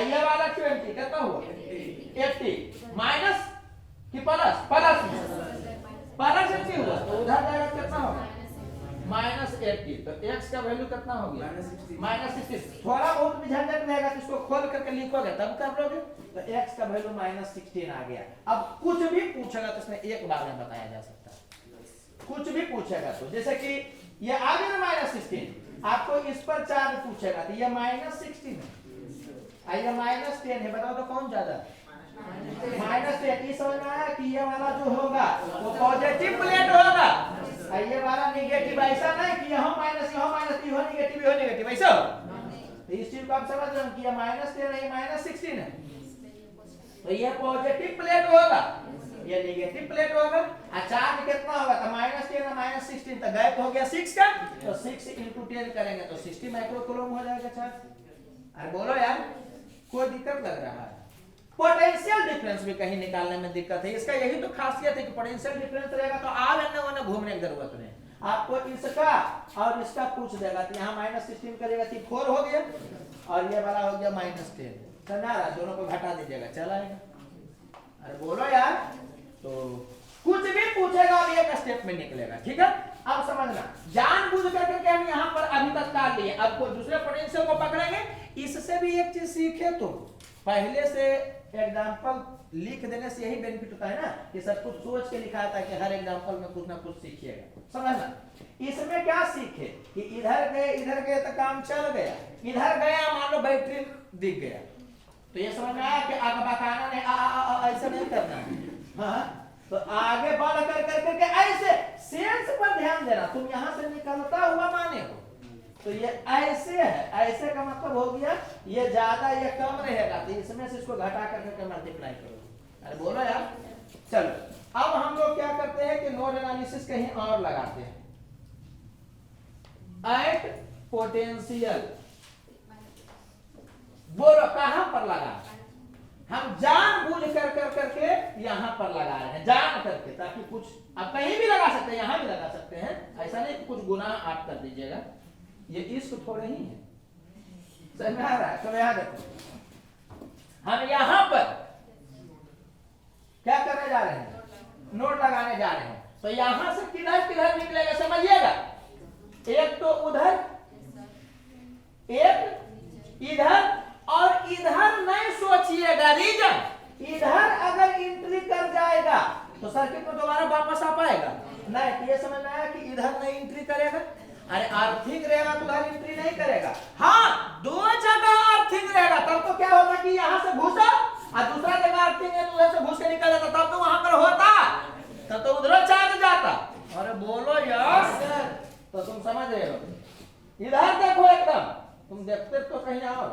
[SPEAKER 1] ये वाला 20, कितना हुआ 80, माइनस कि प्लस, प्लस 80 हुआ, तो उधर जाएगा कितना होगा -80। तो x का वैल्यू कितना हो गया -60। थोड़ा बहुत भी झंझट रहेगा तो इसको खोल करके लिखोगे तब कर लोगे। तो x का वैल्यू -16 आ गया। अब कुछ भी पूछेगा तो इसमें एक बार में बताया जा सकता है। कुछ भी पूछेगा तो, जैसे कि ये आ गया ना -16, आपको इस पर चार्ज पूछेगा तो ये -16 है, ये -10 है, बताओ तो कौन ज्यादा? -10। समझ में आया कि ये वाला जो होगा वो पॉजिटिव प्लेट होगा, ये वाला नेगेटिव। ऐसा नहीं कि यहाँ माइनस हो नेगेटिव ऐसा। तो इस चीज को आप समझ रहे हो कि ये -10 है, -16 है, तो ये पॉजिटिव प्लेट होगा, ये नेगेटिव प्लेट होगा। चार्ज कितना होगा तो -10 -16, तो गैप हो गया 6 का, तो 6 × 10 करेंगे तो 60 माइक्रोकूलम हो जाएगा चार्ज। अरे बोलो यार, कोई दिक्कत लग रहा है? पोटेंशियल डिफरेंस डिफरेंस भी कहीं निकालने में दिक्कत है। इसका यही तो खासियत है कि पोटेंशियल डिफरेंस रहेगा तो आप एन घूमने की जरूरत नहीं, आपको इसका और इसका पूछ देगा। तो यहाँ -16 करेगा तो 4 हो गया और ये वाला हो गया -10। समझा रहा, दोनों को घटा दीजिएगा, चल आएगा। अरे बोलो यार, तो कुछ भी पूछेगा और एक स्टेप में निकलेगा। ठीक है, अब समझना, जानबूझ करके हम यहाँ पर अभी तक काट लिए, अब कोई दूसरे पोटेंशियल को पकड़ेंगे। इससे भी एक चीज सीखे, तो पहले से एग्जांपल लिख देने से यही बेनिफिट होता है ना कि सब कुछ सोच के लिखा था कि हर एग्जांपल में कुछ ना कुछ सीखिएगा। समझना, इसमें क्या सीखे कि इधर गए तो काम चल गया, इधर गया मान लो बैटरी दिख गया, तो ये समझ में आया कि आगे बकाना नहीं, ऐसा नहीं करना है। हाँ, तो आगे बढ़ करके ऐसे सेंस पर ध्यान देना। तुम यहाँ से निकलता हुआ माने हो तो ये ऐसे है, ऐसे का मतलब हो गया ये ज्यादा ये कम रहेगा, तो इसमें से इसको घटा करके मल्टीप्लाई करो। अरे बोलो यार, चलो अब हम लोग क्या करते हैं कि नोड एनालिसिस कहीं और लगाते हैं। एट पोटेंशियल, बोलो कहां पर लगा, हम जानबूझ करके यहां पर लगा रहे हैं, जान करके, ताकि कुछ आप कहीं भी लगा सकते हैं, यहां भी लगा सकते हैं, ऐसा नहीं कि कुछ गुनाह आप कर दीजिएगा। ये इश्क थोड़े ही है, समझ में आ रहा है? तो यहां देखो, हम यहां पर क्या करने जा रहे हैं, नोट लगाने जा रहे हैं। तो यहां से किधर किधर निकलेगा समझिएगा, एक तो उधर, एक इधर, और इधर नहीं सोचिएगा रीजन, इधर अगर एंट्री कर जाएगा तो सर्किट में दोबारा वापस आ पाएगा नहीं। तो ये समझ में आया कि इधर नहीं एंट्री करेगा। अरे आर्थिक रहेगा तो उधर एंट्री नहीं करेगा। हाँ, दो जगह आर्थिक रहेगा तब तो क्या होता कि यहाँ से घुसा और दूसरा जगह आर्थिक है तो उधर से घुस के निकल जाता, तब तो वहां पर होता, तब तो उधर चार्ज जाता। अरे बोलो यार, तो तुम समझ रहे हो। इधर देखो, एकदम तुम देखते तो कहीं और,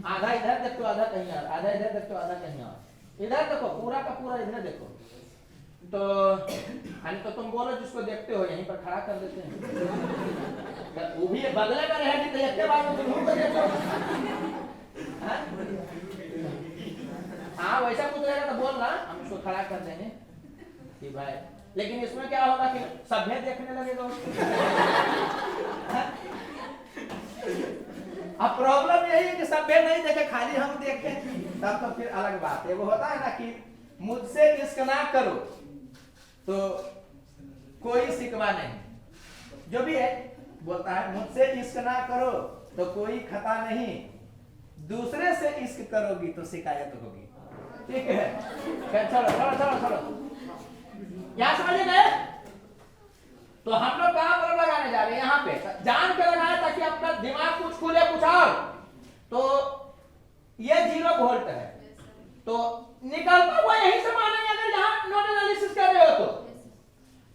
[SPEAKER 1] आधा इधर देखते हो आधा कहीं और, आधा इधर देखते हो आधा कहीं और। इधर देखो, पूरा का पूरा इधर देखो। तो तो तुम बोलो जिसको देखते हो यहीं पर खड़ा कर देते हैं, वो भी बदले में रहेगी तो एक के बाद में तुम को देखो। हाँ, वैसा कुछ रहेगा तो बोलना, हम उसको खड़ा कर देंगे कि भाई। लेकिन इसमें क्या होगा कि सभ्य देखने लगेगा। अब प्रॉब्लम यही है कि सभ्य नहीं देखे, खाली हम देखें, तब तो फिर अलग बात है। वो होता है ना कि मुझसे इश्क ना करो तो कोई शिकवा नहीं, जो भी है बोलता है मुझसे इश्क ना करो तो कोई खता नहीं, दूसरे से इश्क करोगी तो शिकायत होगी। ठीक है, चलो चलो चलो चलो, यहां समझ गए। तो हम लोग कहां पर लगाने जा रहे हैं, यहाँ पे जान के लगाए ताकि आपका दिमाग कुछ खुले कुछ और। तो ये 0 वोल्ट है, तो निकलता हुआ यहीं से मानेंगे अगर यहाँ नोड एनालिसिस कर रहे हो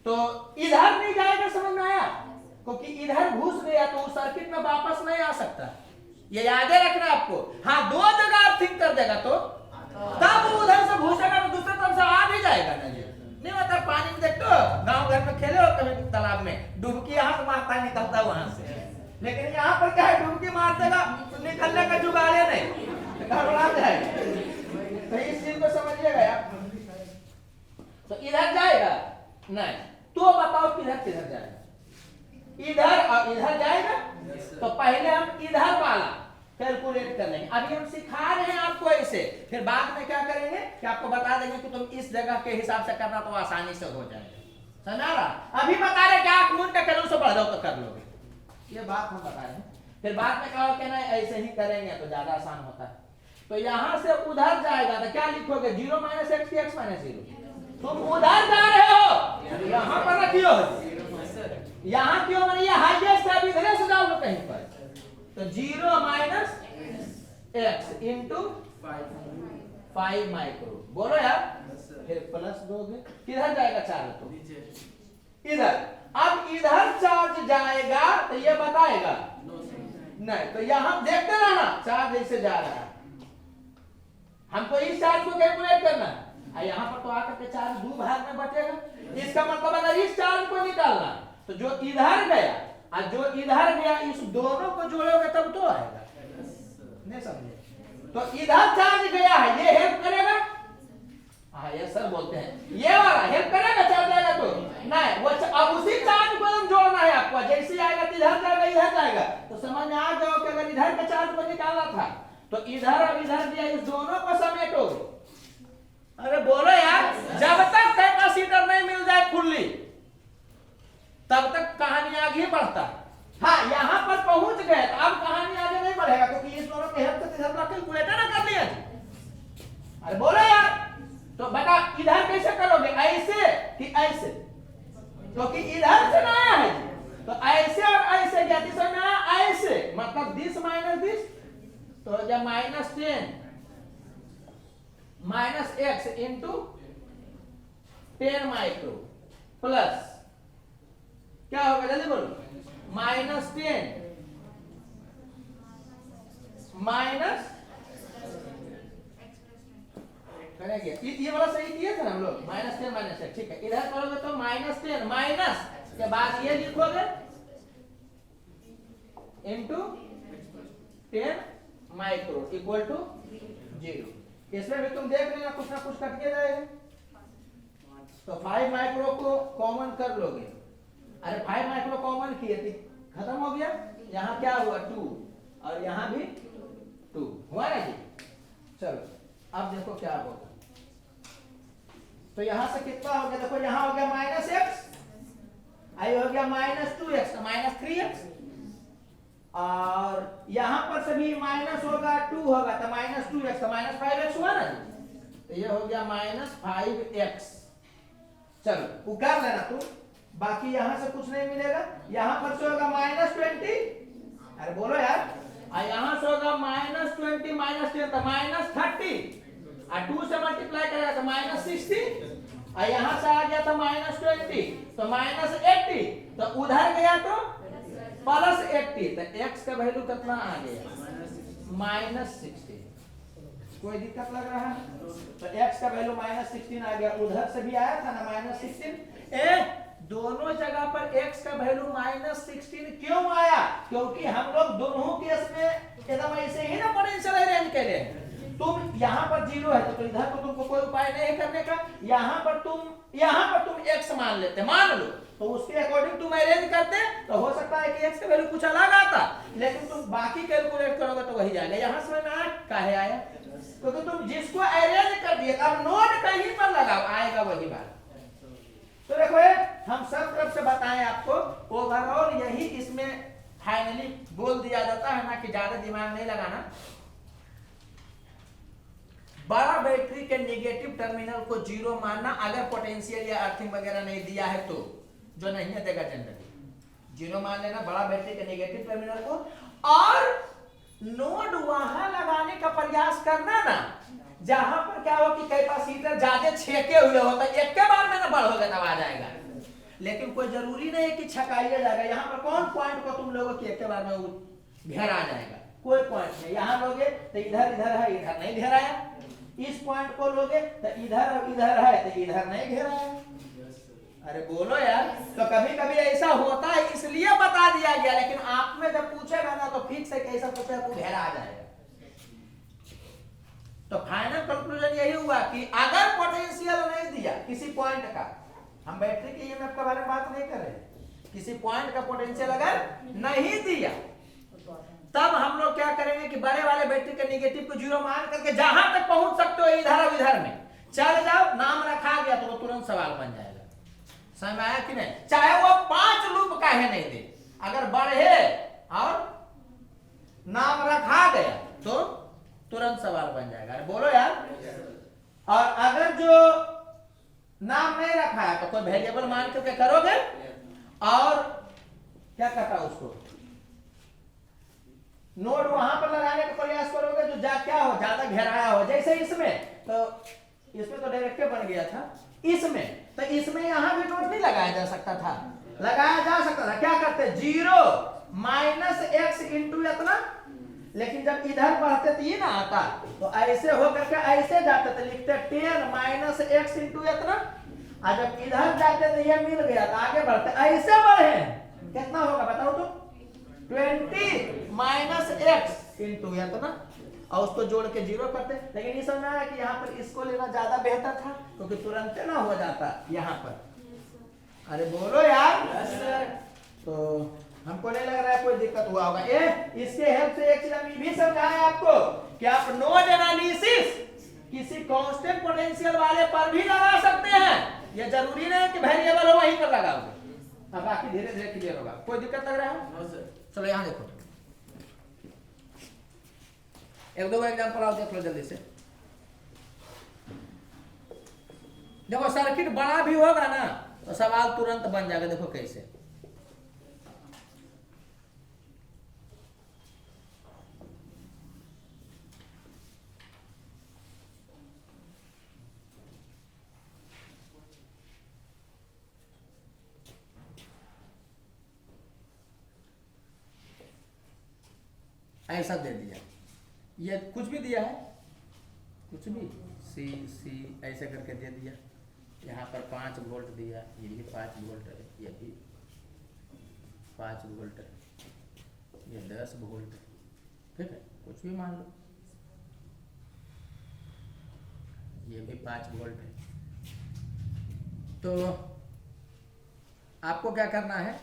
[SPEAKER 1] तो इधर नहीं जाएगा, समझ में आया? क्योंकि इधर घुस गया तो उस सर्किट में वापस नहीं आ सकता, ये याद रखना आपको। हाँ, दो जगह अर्थिंग कर देगा तो तब उधर से घुसेगा तो दूसरी तरफ से आ भी जाएगा ना। ये नहीं मतलब पानी में देखते हो, गाँव घर में खेले हो कभी तालाब में, डुबकी यहाँ से मारता है निकलता वहां से, लेकिन यहाँ पर क्या है, डुबकी मार देगा निकलने का जुगाड़ नहीं, घबरा जाएगा। तो इस चीज को समझिएगा यार। तो इधर जाएगा नहीं, तो बताओ किधर किधर जाएगा, इधर और इधर जाएगा। तो पहले हम इधर वाला कैलकुलेट कर लेंगे, अभी हम सिखा रहे हैं आपको ऐसे, फिर बाद में क्या करेंगे कि आपको बता देंगे कि तुम इस जगह के हिसाब से करना तो आसानी से हो जाएगा। समझा रहा? अभी बता रहे क्या आप मूल का करो से बढ़ जाओ तो कर लोगे, ये बात हम बता रहे हैं। फिर बाद में कहो कि नहीं ऐसे ही करेंगे तो ज्यादा आसान होता है। तो यहां से उधर जाएगा तो क्या लिखोगे, 0 - x की x - 0। तुम उधर जा रहे हो, यहाँ पर रखियो, यहाँ क्यों मैंने ये हाईएस्ट है, अभी इधर से जाओगे कहीं पर, तो 0 - x इंटू 5 माइक्रो। बोलो यार, फिर प्लस दोगे, किधर जाएगा चार्ज, तो इधर। अब इधर चार्ज जाएगा तो ये बताएगा नहीं, तो यहां देखते रहना चार्ज ऐसे जा रहा है, हमको इस चार्ज को कैलकुलेट करना है। यहाँ पर तो आकर के चार्ज 2 भाग में बटेगा, इसका मतलब अगर इस चार्ज को निकालना तो जो इधर गया और जो इधर गया इस दोनों को जोड़ोगे तब तो आएगा, नहीं समझे? तो इधर चार्ज गया है, ये हेल्प करेगा तो इधर और इधर दिया, इस दोनों को समेटोगे। अरे बोलो यार, जब तक कैपेसिटर नहीं मिल जाए फुल्ली तब तक कहानी आगे बढ़ता है। हाँ, यहां पर पहुंच गए तो अब कहानी आगे नहीं बढ़ेगा, क्योंकि इस दोनों के हेल्प से अपना कैलकुलेटर ना कर लिया। अरे बोलो यार, तो बेटा इधर कैसे करोगे, ऐसे कि ऐसे? क्योंकि इधर से ना आया है, तो ऐसे और ऐसे क्या दिशा में आया, ऐसे, मतलब दिस माइनस दिस, तो जब -10 minus x into 10 micro plus क्या होगा, जल्दी बोलो, -10 माइनस करेंगे, ये वाला सही किया था ना हम लोग, -10 माइनस एक्स, ठीक है। इधर करोगे तो -10 माइनस के बाद ये लिखोगे इंटू 10 माइक्रो इक्वल टू 0। इसमें भी तुम देख लेना कुछ ना कुछ कट के जाएगा, तो 5 माइक्रो को कॉमन कर लोगे। अरे 5 माइक्रो कॉमन किए थे, खत्म हो गया। यहाँ क्या हुआ 2 और यहाँ भी 2 हुआ ना जी। चलो अब देखो क्या होगा, तो यहाँ से कितना हो गया, देखो यहाँ हो गया -x, आई हो गया -2x तो -3x, और यहाँ पर सभी माइनस होगा 2 होगा तो -2x तो -5x हुआ ना जी। तो ये हो गया -5x। चलो वो कर लेना तुम, बाकी यहां से कुछ नहीं मिलेगा। यहां पर से होगा -20, अरे बोलो यार, और यहां से होगा -20 -10 तो -30, और 2 से मल्टीप्लाई करेगा तो -60, और यहां से आ गया तो -20 तो -80, तो उधर गया तो +80, तो x का वैल्यू कितना आ गया, -60। कोई दिक्कत लग रहा है, तो x का वैल्यू -16 आ गया। उधर से भी आया था ना -16, दोनों जगह पर x का वैल्यू -16 क्यों आया, क्योंकि हम लोग दोनों केस में एकदम ऐसे ही ना पोटेंशियल अरेंज कर रहे हैं। तुम यहाँ पर 0 है तो इधर तो तुमको कोई उपाय नहीं करने का, यहाँ पर तुम x मान लेते, मान लो, तो उसके अकॉर्डिंग तुम अरेंज करते, तो हो सकता है कि x का वैल्यू कुछ अलग आता, लेकिन तुम बाकी कैलकुलेट करोगे तो वही जाएगा। यहाँ समझ में आया काहे आया, क्योंकि तुम जिसको अरेंज कर दिए, अब नोट कहीं पर लगाओ आएगा वही बात। तो देखो हम सब तरफ से बताएं आपको, ओवरऑल यही इसमें फाइनली बोल दिया जाता है ना, कि ज्यादा दिमाग नहीं लगाना। बड़ा बैटरी के नेगेटिव टर्मिनल को 0 मानना, अगर पोटेंशियल या अर्थिंग वगैरह नहीं दिया है तो, जो नहीं है देगा जनरली 0 मान लेना बड़ा बैटरी के नेगेटिव टर्मिनल को, और नोड वहां लगाने का प्रयास करना ना जहां पर क्या हो कि कैपेसिटर ज्यादा छेके हुए होता है, एक के बार में ना बढ़ होगा तब आ जाएगा। लेकिन कोई जरूरी नहीं है कि छकाइया जाएगा। यहाँ पर कौन पॉइंट को तुम लोगों की एक के बार में घेर आ जाएगा, कोई पॉइंट नहीं। यहाँ लोगे तो इधर इधर है, इधर नहीं घेर आया, इस पॉइंट को लोगे तो इधर और इधर है तो इधर नहीं घेर आया। अरे बोलो यार, तो कभी कभी ऐसा होता है इसलिए बता दिया गया, लेकिन आप में जब पूछेगा ना तो फिक्स है कैसा पूछेगा तो घेरा आ जाएगा। तो फाइनल कंक्लूजन यही हुआ कि अगर पोटेंशियल नहीं दिया किसी पॉइंट का, हम बैटरी के ईएमएफ के बारे में बात नहीं कर रहे, किसी पॉइंट का पोटेंशियल अगर नहीं दिया, तब हम लोग क्या करेंगे कि बड़े वाले बैटरी के नेगेटिव को 0 मान करके जहां तक पहुंच सकते हो इधर और इधर में चल जाओ, नाम रखा गया तो वो तुरंत सवाल बन जाएगा। समझ में आया कि नहीं, चाहे वो 5 लूप काहे नहीं दे, अगर बढ़े और नाम रखा गया तो तुरंत सवाल बन जाएगा। अरे बोलो यार, और अगर जो नाम नहीं रखा है तो कोई वेरिएबल मान करके करोगे और क्या कहता है उसको, नोड वहां पर लगाने का प्रयास करोगे जो क्या हो, ज्यादा घेराया हो। जैसे इसमें तो डायरेक्ट बन गया था, इसमें यहां भी नोड नहीं लगाया जा सकता था, लगाया जा सकता था। क्या करते, 0 -x इंटू इतना, लेकिन जब इधर बढ़ते तो ये ना आता, तो ऐसे होकर के ऐसे जाते थे, लिखते 10 -x इंटू इतना, और जब इधर जाते तो ये मिल गया तो आगे बढ़ते, ऐसे बढ़े कितना होगा बताओ तो, 20 -x इंटू इतना, और उसको जोड़ के 0 करते। लेकिन ये समझ में आया कि यहाँ पर इसको लेना ज्यादा बेहतर था, क्योंकि तुरंत ना हो जाता यहाँ पर। अरे बोलो यार, तो हमको नहीं लग रहा है कोई दिक्कत हुआ होगा। इसके हेल्प से एक चीज हम ये भी समझाएं आपको कि आप नोड एनालिसिस किसी कांस्टेंट पोटेंशियल वाले पर भी लगा सकते हैं। ये जरूरी नहीं कि वेरिएबल हो वहीं पर लगाओगे। अब बाकी धीरे धीरे क्लियर होगा। कोई दिक्कत लग रहा है? चलो यहाँ देखो, एक दो एग्जांपल आओ देख लो जल्दी से। देखो सर्किट बड़ा भी होगा ना तो सवाल तुरंत बन जाएगा। देखो कैसे, ऐसा दे दिया, ये कुछ भी दिया है, कुछ भी सी सी ऐसे करके दे दिया। यहाँ पर 5 वोल्ट दिया, ये भी 5 वोल्ट है, ये भी 5 वोल्ट है, ये 10 वोल्ट है, ठीक है, कुछ भी मान लो, ये भी 5 वोल्ट है। तो आपको क्या करना है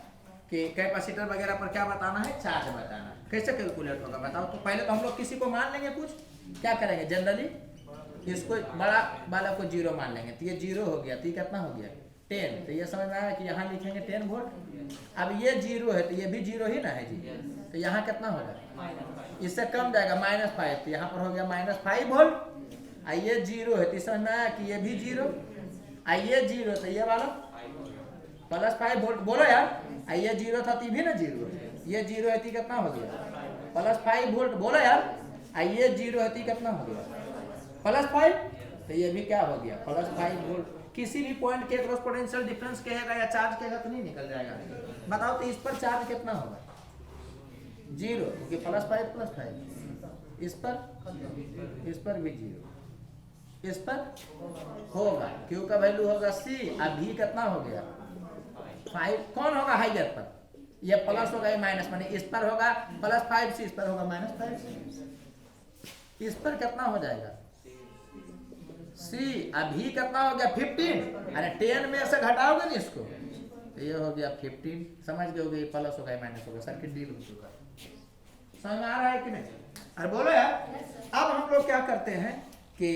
[SPEAKER 1] कि कैपेसिटर वगैरह पर क्या बताना है, चार्ज बताना है। कैसे कैलकुलेट होगा बताओ? तो पहले तो हम लोग किसी को मान लेंगे, कुछ क्या करेंगे जनरली, इसको बड़ा वाला को 0 मान लेंगे, तो ये 0 हो गया, तो ये कितना हो गया 10। तो ये समझ में आया कि यहाँ लिखेंगे 10 वोल्ट। अब ये 0 है तो ये भी 0 ही ना है जी, तो यहाँ कितना होगा, इससे कम जाएगा -5, तो यहाँ पर हो गया -5 वोल्ट। ये 0 है तो समझ में आया कि ये भी 0, ये 0 तो ये वाला +5 वोल्ट। बोलो यार, ये 0 था तो भी ना 0, ये 0 है तो कितना हो गया +5 वोल्ट। बोलो यार, ये 0 है तो कितना हो गया +5, तो ये भी क्या हो गया +5 वोल्ट। किसी भी पॉइंट के क्रॉस पोटेंशियल डिफरेंस कहेगा या चार्ज कहेगा तो नहीं निकल जाएगा। बताओ तो इस पर चार्ज कितना होगा 0, क्योंकि +5 इस पर भी 0, इस पर होगा, क्यू का वैल्यू होगा C। अभी कितना हो गया 5। कौन होगा हाइयर पर, ये प्लस होगा, ये माइनस, माने इस पर होगा +5C, इस पर होगा -5C। इस पर कितना हो जाएगा C। अभी कितना हो गया 15। अरे 10 में से घटाओगे ना इसको, तो ये हो गया 15। समझ गए होगे, प्लस होगा माइनस होगा, सर्किट डील हो चुका। समझ में आ रहा है कि नहीं? अरे बोलो यार। अब हम लोग क्या करते हैं कि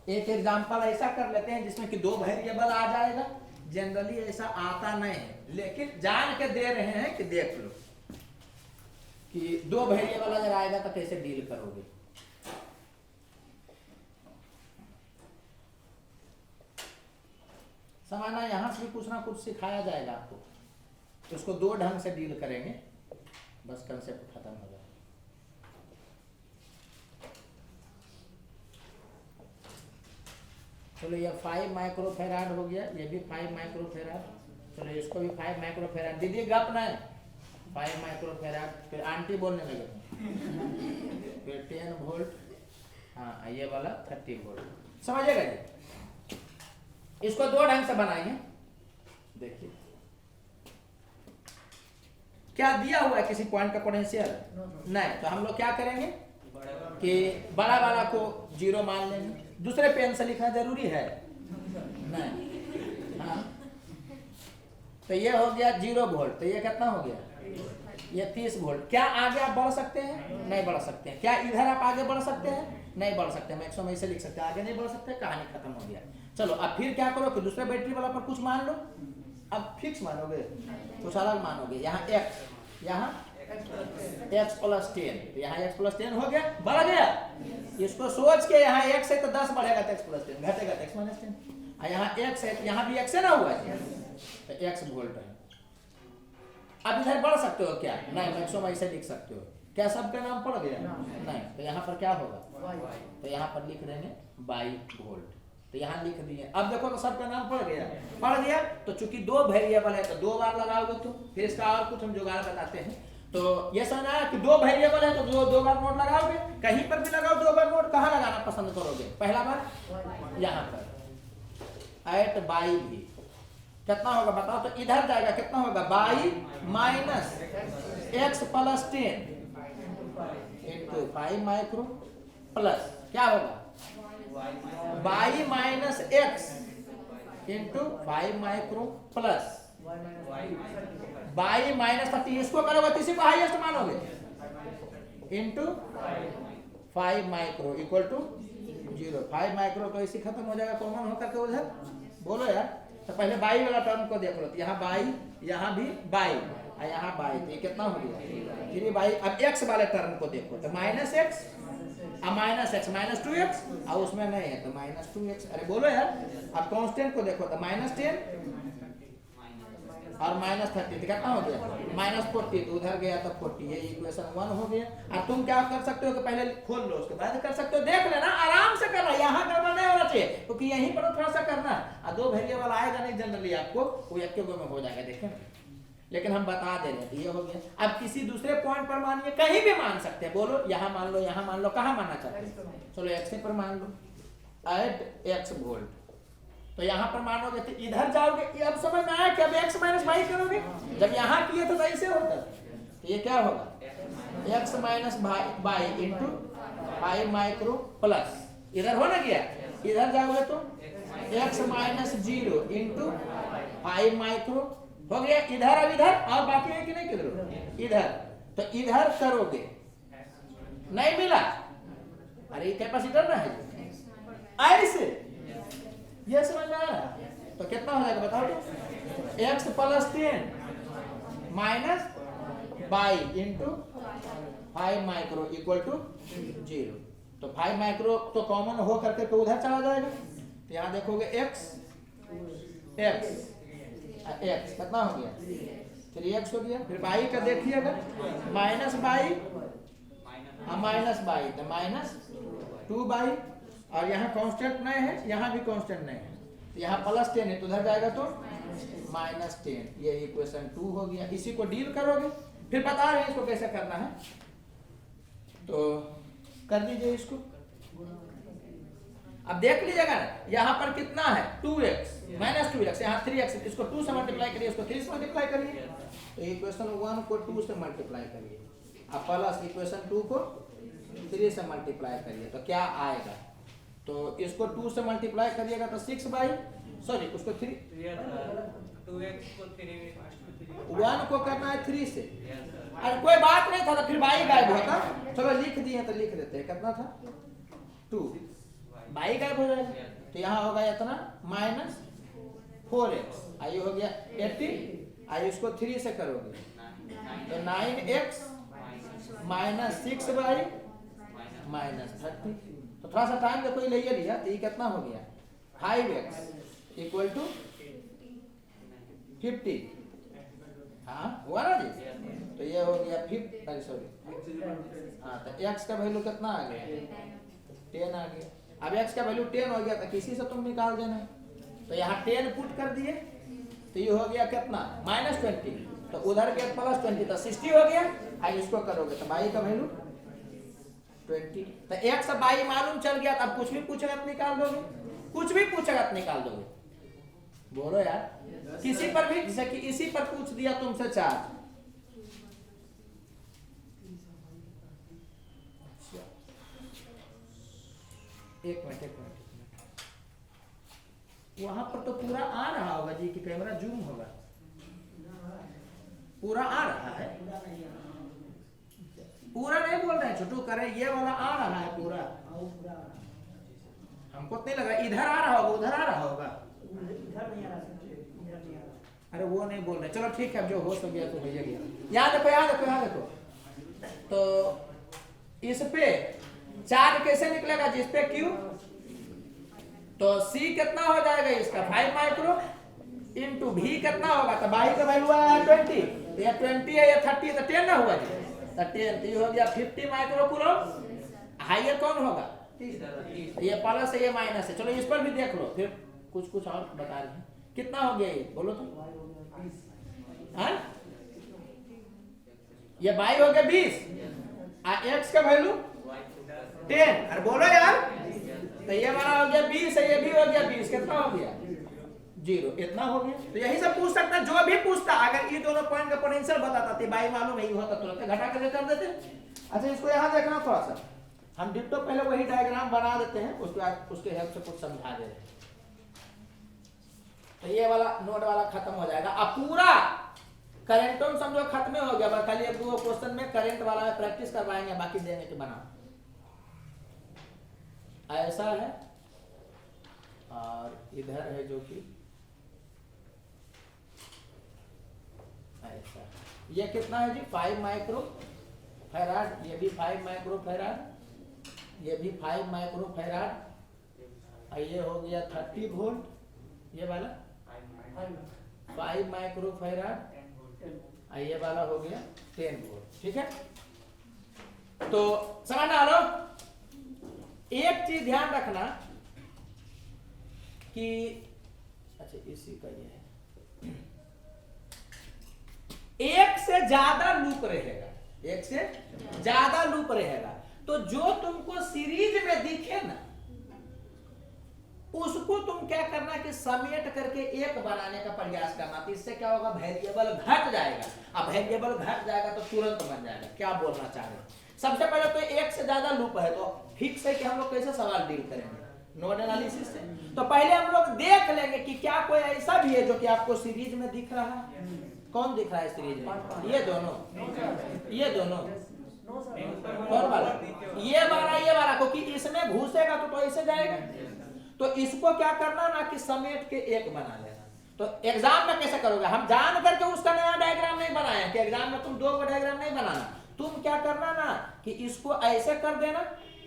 [SPEAKER 1] एक एग्जांपल ऐसा कर लेते हैं जिसमें कि 2 वेरिएबल आ जाएगा। जनरली ऐसा आता नहीं है, लेकिन जान के दे रहे हैं कि देख लो कि 2 वेरिएबल अगर आएगा तो कैसे डील करोगे। समाना यहां से भी कुछ ना कुछ सिखाया जाएगा आपको, तो उसको 2 ढंग से डील करेंगे, बस कंसेप्ट खत्म हो जाएगा। चलो ये 5 माइक्रोफेराड हो गया, ये भी 5 माइक्रोफेराड। चलो इसको भी 5 माइक्रोफेराड दीदी, गप नहीं 5 माइक्रोफेराड। फिर आंटी बोलने लगे, फिर 10 वोल्ट, हाँ ये वाला 30 वोल्ट। समझिएगा जी, इसको 2 ढंग से बनाएंगे। देखिए क्या दिया हुआ है किसी पॉइंट का पोटेंशियल नहीं, तो हम लोग क्या करेंगे कि बड़ा वाला को 0 मान लेंगे। दूसरे पेन से लिखना जरूरी है नहीं, हाँ तो ये हो गया 0 वोल्ट, तो ये कितना हो गया ये 30 वोल्ट। क्या आगे आप बढ़ सकते हैं? नहीं बढ़ सकते हैं। क्या इधर आप आगे बढ़ सकते हैं? नहीं बढ़ सकते। मैक्सिमम ऐसे लिख सकते हैं, आगे नहीं बढ़ सकते, कहानी खत्म हो गया। चलो अब फिर क्या करो कि दूसरे बैटरी वाला पर कुछ मान लो। अब फिक्स मानोगे, कुछ अलग मानोगे। यहाँ x, यहाँ x + 10, तो यहाँ x + 10 हो गया, बढ़ गया। इसको सोच के यहाँ x है तो 10 बढ़ेगा तो x + 10, घटेगा तो x - 10। यहाँ x है, यहाँ भी x है ना हुआ है, तो x वोल्ट है। अब इधर बढ़ सकते हो क्या? नहीं, मैक्सिमम ऐसे लिख सकते हो। क्या सबका नाम पड़ गया? नहीं, तो यहाँ पर क्या होगा, तो यहाँ पर लिख देंगे 22 वोल्ट, तो यहाँ लिख दिए। अब देखो तो सबका नाम पड़ गया। तो चूंकि 2 वेरिएबल है तो 2 बार लगाओगे तुम। फिर इसका और कुछ हम जुगाड़ बताते हैं। तो ये समझना है कि 2 वेरिएबल है तो 2 बार नोट लगाओगे, कहीं पर भी लगाओ 2 बार नोट। कहाँ लगाना पसंद करोगे? पहला बार यहाँ पर एट 22 भी कितना होगा बताओ? तो इधर जाएगा, कितना होगा 22 minus x + 10 into 5 micro plus क्या होगा 22 minus x into 5 micro plus by minus 30, इसको करोगे तो इसी को हाईएस्ट मानोगे, into 5 micro equal to 0। 5 micro तो इसी खत्म हो जाएगा कॉमन होकर के उधर। बोलो यार, तो पहले बाई वाला टर्म को देख लो, तो यहाँ बाई, यहाँ भी बाई और यहाँ बाई, तो ये कितना हो गया 3 बाई। अब एक्स वाले टर्म को देखो, तो माइनस एक्स और माइनस एक्स माइनस 2x, और उसमें नहीं है तो माइनस 2x। अरे बोलो यार। अब कांस्टेंट को देखो, तो माइनस 10 और माइनस 30, तो कितना हो गया माइनस 40, तो उधर गया तो 40, ये इक्वेशन 1 हो गया। और तुम क्या कर सकते हो कि पहले खोल लो, उसके बाद कर सकते हो, देख लेना, आराम से करना, यहाँ गड़बड़ नहीं होना चाहिए, क्योंकि यहीं पर थोड़ा सा करना। और 2 वेरिएबल आएगा नहीं जनरली आपको, वो एक के में हो जाएगा, देखें। लेकिन हम बता दे रहे हैं, ये हो गया। अब किसी दूसरे पॉइंट पर मानिए, कहीं भी मान सकते हैं, बोलो यहाँ मान लो, यहाँ मान लो, कहाँ मानना चाहते हैं, चलो एक्स पर मान लो, एट एक्स वोल्ट। तो यहाँ पर मानोगे तो इधर जाओगे, अब समझ में आया कि अब एक्स माइनस वाई करोगे। जब यहाँ किए तो ऐसे होता, तो ये क्या होगा x minus y into 5 micro plus, इधर हो ना गया, इधर जाओगे तो एक्स माइनस 0 इंटू 5 माइक्रो हो गया, इधर अब इधर, और बाकी है कि नहीं किधर इधर, तो इधर करोगे, नहीं मिला, अरे कैपेसिटर ना है ऐसे, ये समझ में आ रहा है। तो कितना हो जाएगा बताओ तो, x plus 10 minus by into 5 micro equal to 0। तो 5 माइक्रो तो कॉमन हो करके तो उधर चला जाएगा, तो यहाँ देखोगे एक्स एक्स एक्स कितना हो गया 3x हो गया। फिर बाई का देखिए, अगर माइनस बाई माइनस बाई तो माइनस 2 बाई, और यहाँ कांस्टेंट नहीं है, यहाँ भी कांस्टेंट नहीं है, तो यहाँ प्लस 10 है, तो उधर जाएगा तो माइनस 10, ये इक्वेशन 2 हो गया। इसी को डील करोगे, फिर बता रहे हैं इसको कैसे करना है, तो कर दीजिए इसको। अब देख लीजिएगा यहाँ पर कितना है 2x माइनस 2x, यहाँ 3x, इसको 2 से मल्टीप्लाई करिए, इसको 3 से मल्टीप्लाई करिए, तो इक्वेशन 1 को 2 से मल्टीप्लाई करिए, अब प्लस इक्वेशन 2 को 3 से मल्टीप्लाई करिए, तो क्या आएगा, तो इसको 2 से मल्टीप्लाई करिएगा तो 6 बाई, सॉरी उसको 3,
[SPEAKER 2] 2x को 3,
[SPEAKER 1] 1 को करना है 3 से, अरे कोई बात नहीं था, तो फिर बाई गायब होता, चलो लिख दिए तो लिख देते हैं, कितना था 2, बाई गायब हो जाएगा, तो यहाँ होगा इतना माइनस 4x, आई हो गया 80, आई इसको 3 से करोगे तो 9x माइनस 6 बाई माइनस 30। तो थोड़ा सा टाइम देखो, ले लिया, तो ये कितना हो गया 5x इक्वल टू 50, हाँ हुआ ना जी, तो ये हो गया 50, सॉरी हाँ, तो x का वैल्यू कितना आ गया 10 आ गया। अब x का वैल्यू 10 हो गया, तो किसी से तुम निकाल देना, तो यहाँ 10 पुट कर दिए, तो ये हो गया कितना -20, तो उधर के +20 तो 60 हो गया। अब इसको करोगे तो बाई का वैल्यू 20, तो x से बाई मालूम चल गया, तो अब कुछ भी पूछेगा तो निकाल दोगे, कुछ भी पूछेगा तो निकाल दोगे, बोलो यार। किसी पर भी, जैसे कि इसी पर पूछ दिया तुमसे चार्ज, एक मिनट वहां पर तो पूरा आ रहा होगा जी, कि कैमरा जूम होगा, पूरा आ रहा है, पूरा नहीं बोल रहे हैं छोटू, करे ये वाला आ रहा है पूरा, हमको नहीं लग रहा इधर आ रहा होगा, उधर आ रहा होगा, अरे वो नहीं बोल रहे, चलो ठीक है, जो हो सक गया तो भैया गया। यहाँ देखो यहाँ देखो यहाँ देखो, तो इस पे चार्ज कैसे निकलेगा जिस पे Q, तो C कितना हो जाएगा इसका 5 माइक्रो इंटू V कितना होगा, तो बाई का वैल्यू आया 20, तो ये 20 है, ये 30 तो 10 ना हुआ जी, तो 10 तो हो गया 50 माइक्रो कूलम। हाइयर कौन होगा, ये प्लस है ये माइनस है, चलो इस पर भी देख लो, फिर कुछ और बता रहे हैं, कितना हो गया ये बोलो तो, हाँ ये बाई हो गया 20, x का वैल्यू 10, अरे बोलो यार, तो ये वाला हो गया 20 है, ये भी हो गया 20, कितना हो गया 0, इतना हो गया। तो यही सब पूछ सकता, जो भी पूछता, अगर ये दोनों पॉइंट का पोटेंशियल बताता तो बाई मालूम नहीं होता, तुरंत घटा कर कर देते। अच्छा इसको यहाँ देखना थोड़ा सा, हम डिप्टो पहले वही डायग्राम बना देते हैं, उसके बाद उसके हेल्प से कुछ समझा दे रहे हैं। तो ये वाला नोड वाला खत्म हो जाएगा। अब पूरा करंटों समझो खत्म हो गया, बस खाली 1-2 क्वेश्चन में करंट वाला प्रैक्टिस करवाएंगे, बाकी देंगे कि बना ऐसा है। और इधर है जो कि ऐसा, ये कितना है जी 5 माइक्रो फैराड, ये भी 5 माइक्रो फैराड, ये भी 5 माइक्रो फैराड, ये हो गया 30 वोल्ट, ये वाला 5 माइक्रो फैराड, ये वाला हो गया 10 वोल्ट। ठीक है, तो समझ आ लो। एक चीज ध्यान रखना कि अच्छा इसी का ये है, एक से ज्यादा लूप रहेगा, एक से ज्यादा लूप रहेगा, तो जो तुमको सीरीज में दिखे ना उसको तुम क्या करना कि समेट करके एक बनाने का प्रयास करना। तो इससे क्या होगा, वेरिएबल घट जाएगा। अब वेरिएबल घट जाएगा तो तुरंत बन जाएगा। क्या बोलना चाह रहे हैं, सबसे पहले तो एक से ज्यादा लूप है तो फिक्स है कि हम लोग कैसे सवाल डील करेंगे नोड एनालिसिस से। तो पहले हम लोग देख लेंगे कि क्या कोई ऐसा भी है जो कि आपको सीरीज में दिख रहा है। कौन दिख रहा है सीरीज में, ये दोनों, ये दोनों, कौन वाला, ये वाला क्योंकि इसमें घुसेगा तो ऐसे जाएगा। तो इसको क्या करना ना कि समेट के एक बना लेना। तो एग्जाम में कैसे करोगे, हम जान करके उसका नया डायग्राम नहीं बनाए कि एग्जाम में तुम 2 डायग्राम नहीं बनाना। तुम क्या करना ना कि इसको ऐसे कर देना,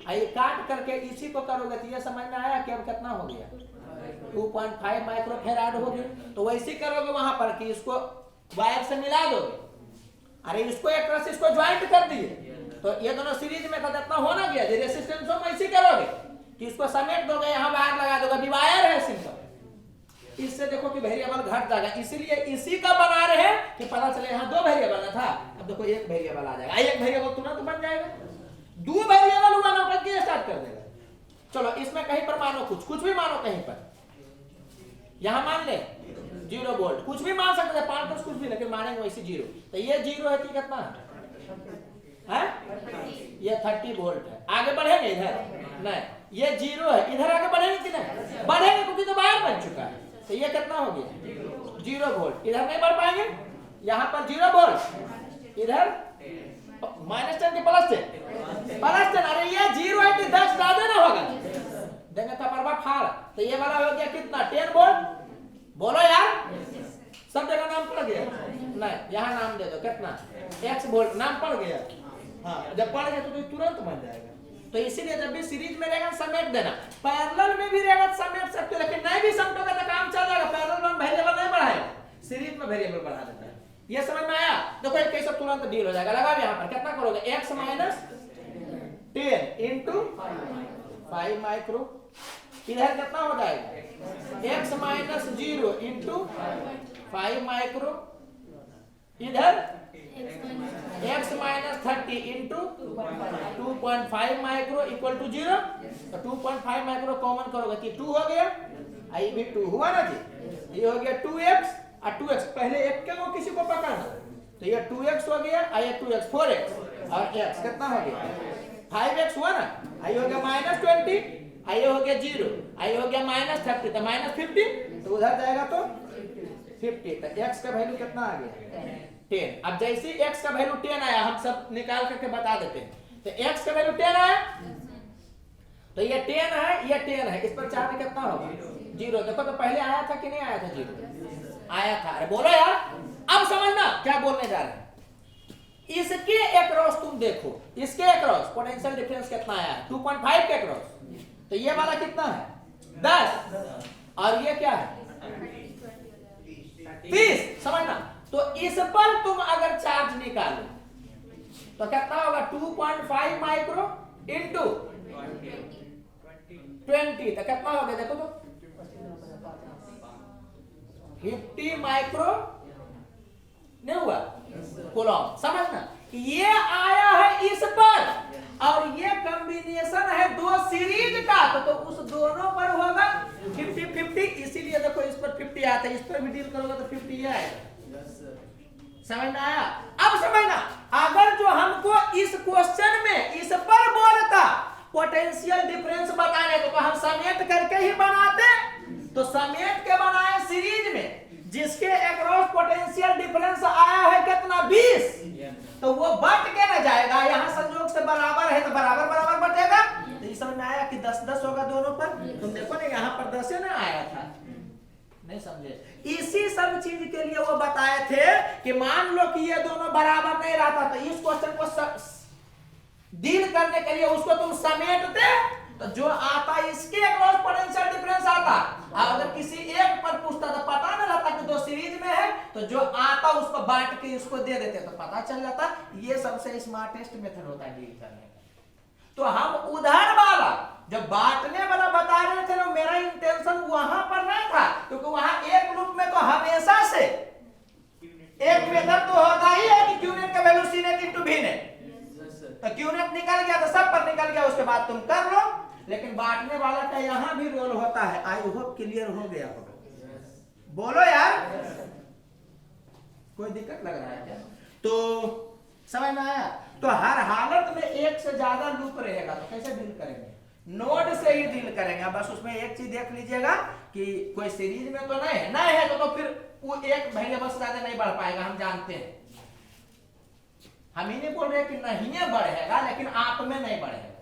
[SPEAKER 1] ये काट करके इसी को करोगे तो ये समझ में आया कि अब कितना हो गया 2.5 माइक्रो फैराड हो गया। तो वैसे करोगे वहां पर कि इसको वायर से मिला दोगे, अरे इसको एक तरह से इसको ज्वाइंट कर दिए तो ये दोनों सीरीज में कितना होना गया। रेजिस्टेंस में ऐसे करोगे कि इसको समेट दोगे, यहाँ वायर लगा दोगे, अभी वायर है सिंपल। इससे देखो कि वेरिएबल घट जाएगा, इसीलिए इसी का बना रहे हैं कि पता चले यहाँ 2 वेरिएबल था, अब देखो 1 वेरिएबल आ जाएगा, 1 वेरिएबल तुरंत बन जाएगा। 2 वेरिएबल हुआ ना करके स्टार्ट कर देगा। चलो इसमें कहीं पर मानो कुछ भी मानो, कहीं पर यहां मान ले 0 वोल्ट, कुछ भी मान सकते हैं 5 कुछ भी, लेकिन मानेंगे वैसे 0। तो ये 0 है कि कितना है, ये 30 वोल्ट है। आगे बढ़ेंगे इधर नहीं, ये 0 है, इधर आगे बढ़ेंगे कि नहीं बढ़ेंगे क्योंकि तो वायर बन चुका है। तो ये कितना हो गया 0 वोल्ट, इधर नहीं बढ़ पाएंगे, यहाँ पर 0 वोल्ट, इधर -10 के +10। अरे ये 0 है कि 10 ज्यादा ना होगा, देंगे कपरवा फाड़। तो ये वाला हो गया कितना 10 वोल्ट, बोलो यार, सब जगह नाम पड़ गया नहीं, यहाँ नाम दे दो कितना x वोल्ट, नाम पड़ गया। हाँ जब पड़ गया तो तुरंत बन जाएगा। तो इसीलिए जब भी सीरीज में रहेगा समेट देना, पैरेलल में भी रहेगा समेट सकते हो, लेकिन नहीं भी समेटोगे तो काम चल जाएगा। पैरेलल में वेरिएबल नहीं बढ़ाएगा, सीरीज में वेरिएबल बढ़ा देता है। ये समझ में आया, देखो एक कैसे तुरंत डील हो जाएगा। लगा यहाँ पर कितना करोगे, x - 10 इंटू 5 माइक्रो, इधर कितना हो जाएगा x - 0 इंटू 5 माइक्रो, इधर x - 30 into 2.5 micro equal to 0। तो 2.5 माइक्रो कॉमन करोगे कि 2 हो गया, आई भी 2 हुआ ना जी, ये हो गया 2x और 2x, पहले एक के को किसी को पकड़ना, तो ये 2x हो गया, ये 2x 4x और x कितना हो गया 5x हुआ ना, आई हो गया -20, आई हो गया 0, आई हो गया -30, तो -50, तो उधर जाएगा तो 50। तो x का वैल्यू कितना आ गया 10। अब जैसे x का वैल्यू 10 आया, हम सब निकाल करके बता देते हैं। तो x का वैल्यू 10 आया, तो ये 10 है, ये 10 है, इस पर चार्ज कितना होगा 0। देखो तो पहले आया था कि नहीं आया था 0 आया था। अरे बोलो यार, अब समझना क्या बोलने जा रहे हैं। इसके एक्रॉस तुम देखो, इसके एक्रॉस पोटेंशियल डिफरेंस कितना आया है 2.5 के एक्रॉस। तो ये वाला कितना है 10 और ये क्या है 30, समझना। तो इस पर तुम अगर चार्ज निकालो तो कितना होगा 2.5 माइक्रो इंटू 20, तो कितना हो गया देखो तो 50 माइक्रो नहीं हुआ कूलम। समझना ये आया है इस पर, और ये कॉम्बिनेशन है 2 सीरीज का, तो उस दोनों पर होगा 50-50। इसीलिए देखो इस पर 50 आया था, इस पर भी डील करोगे तो 50 ही आएगा। समझ में आया। अब समझना, अगर जो हमको इस क्वेश्चन में इस पर बोलता पोटेंशियल डिफरेंस बताने को, तो हम समेट करके ही बनाते, तो समेट के बनाए सीरीज पोटेंशियल डिफरेंस आया है कितना 20, तो वो बट के ना जाएगा, यहाँ संयोग से बराबर है तो बराबर बराबर बटेगा। तो ये समझ में आया कि 10-10 होगा दोनों पर। तुम देखो ना यहाँ पर 10 ना आया था, नहीं समझे। इसी सब चीज के लिए वो बताए थे कि मान लो कि ये दोनों बराबर नहीं रहता तो इस क्वेश्चन को डील करने के लिए उसको तुम समेटते, तो जो आता इसके अक्रॉस पोटेंशियल डिफरेंस आता। अगर किसी एक पर पूछता तो पता न रहता कि दो सीरीज में है, तो जो आता उसको बांट के उसको दे देते तो पता चल जाता। ये सबसे स्मार्टेस्ट मेथड होता है डील करने का। तो हम उधर वाला जब बांटने वाला बता रहे थे ना, मेरा इंटेंशन वहां पर नहीं था, क्योंकि वहां एक लूप में तो हमेशा से एक मेथड तो होता ही है कि क्यू नेट का value C net into V net, तो क्यू नेट निकल गया तो सब पर निकल गया, उसके बाद तुम कर लो। लेकिन बांटने वाला का यहां भी रोल होता है। आई होप क्लियर हो गया होगा, बोलो यार, कोई दिक्कत लग रहा है क्या? तो समझ में आया? तो हर हालत में एक से ज्यादा लूप रहेगा तो कैसे डील करेंगे? नोड से ही डील करेंगे। बस उसमें एक चीज देख लीजिएगा कि कोई सीरीज में तो नहीं है, नहीं है तो फिर वो एक वेरिएबल से ज्यादा नहीं बढ़ पाएगा, हम जानते हैं। हम ही नहीं बोल रहे कि नहीं बढ़ेगा, लेकिन आप में नहीं बढ़ेगा।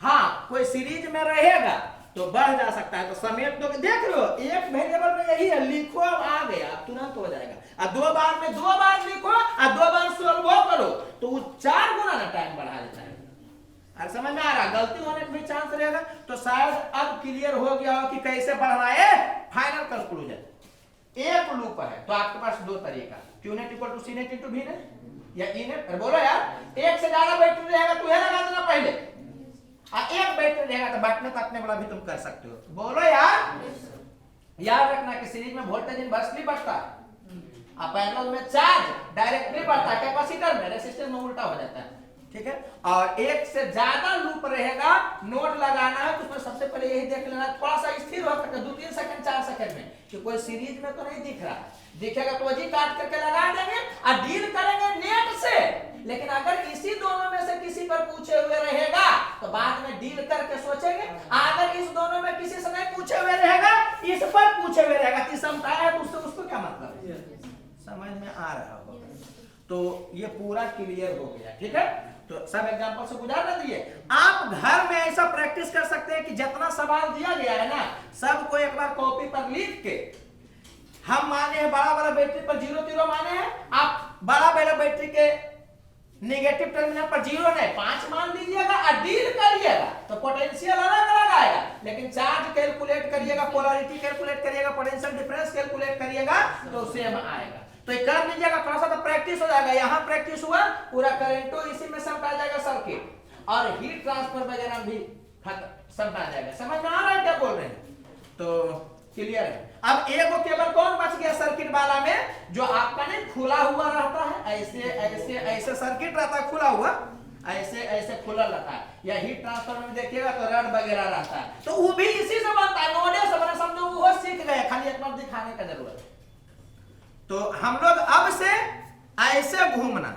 [SPEAKER 1] हाँ, कोई सीरीज में रहेगा तो बढ़ जा सकता है, तो समेट दो। देख लो एक वेरिएबल में यही है, लिखो अब आ गया, तुरंत हो जाएगा। और 2 बार में 2 बार लिखो और 2 बार सोल्व करो तो वो 4 गुना ना टाइम बढ़ा देता है। और समझ में आ रहा, गलती होने का भी चांस रहेगा। तो शायद अब क्लियर हो गया हो कि कैसे बढ़ना है। फाइनल कंक्लूजन, एक लूप है तो आपके पास 2 तरीका, Q net equal to C net into V net या ई नेट। बोलो यार, एक से ज्यादा बैटरी रहेगा तो यह लगा देना पहले, और एक बैटरी रहेगा तो बांटने काटने वाला भी तुम कर सकते हो। बोलो यार, याद रखना कि सीरीज में वोल्टेज इनवर्सली बढ़ता है और पैरेलल में चार्ज डायरेक्टली बढ़ता है, कैपेसिटर में रेजिस्टेंस में उल्टा हो जाता है, ठीक है। और एक से ज्यादा लूप रहेगा, नोड लगाना है तो उसमें सबसे पहले यही देख लेना, थोड़ा सा स्थिर हो सकता है 2-3 सेकंड 4 सेकंड में, कि कोई सीरीज में तो नहीं दिख रहा, दिखेगा तो वही काट करके लगा देंगे और डील करेंगे नेट से। लेकिन अगर इसी दोनों में से किसी पर पूछे हुए रहेगा तो बाद में डील करके सोचेंगे। अगर इस दोनों में किसी से नहीं पूछे हुए रहेगा, इस पर पूछे हुए रहेगा, तीसरा है तो उसको क्या मतलब है? समझ में आ रहा होगा। तो ये पूरा क्लियर हो गया, ठीक है। तो सब एग्जांपल से गुजार ना दिए। आप घर में ऐसा प्रैक्टिस कर सकते हैं कि जितना सवाल दिया गया है ना, सबको एक बार कॉपी पर लिख के, हम माने हैं बड़ा वाला बैटरी पर 0-0 माने हैं, आप बड़ा वाला बैटरी के नेगेटिव टर्मिनल पर 0 नहीं 5 मान लीजिएगा और डील करिएगा तो पोटेंशियल अलग अलग आएगा, लेकिन चार्ज कैलकुलेट करिएगा, पोलैरिटी कैलकुलेट करिएगा, पोटेंशियल डिफरेंस कैलकुलेट करिएगा तो सेम आएगा। तो ये कर लीजिएगा, थोड़ा सा तो प्रैक्टिस हो जाएगा। यहाँ प्रैक्टिस हुआ, पूरा करंटो इसी में समझा जाएगा सर्किट, और हीट ट्रांसफर वगैरह भी समझा जाएगा। समझ में आ रहा है क्या बोल रहे हैं? तो क्लियर है। अब एक केवल कौन बच गया सर्किट वाला में, जो आपका नहीं खुला हुआ रहता है, ऐसे ऐसे ऐसे सर्किट रहता है खुला हुआ, ऐसे ऐसे खुला रहता है, या हीट ट्रांसफर में देखिएगा तो रड वगैरह रहता है, तो वो भी इसी से बनता है, नोडे से बना। समझो वो सीख गए, खाली एक बार दिखाने का जरूरत है। तो हम लोग अब से ऐसे घूमना,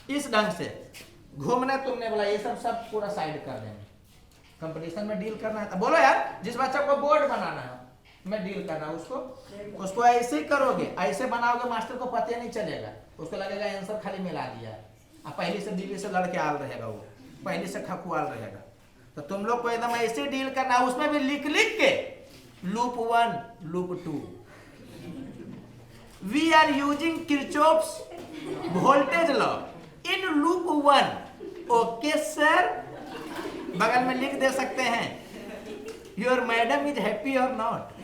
[SPEAKER 1] इस ढंग से घूमना, तुमने बोला ये सब पूरा साइड कर देंगे। कंपटीशन में डील करना है तो बोलो यार, जिस बच्चे को बोर्ड बनाना है में डील करना, उसको ऐसे ही करोगे, ऐसे बनाओगे, मास्टर को पता नहीं चलेगा, उसको लगेगा आंसर खाली मिला दिया है। अब पहले से दिल्ली से लड़के आल रहेगा, वो पहले से खकुआल रहेगा। तो तुम लोग को एकदम ऐसे डील करना है, उसमें भी लिख लिख के loop 1 loop 2 we are using Kirchhoff's voltage law in loop 1। Okay sir, बगल में लिख दे सकते हैं, योर मैडम इज हैप्पी और नॉट।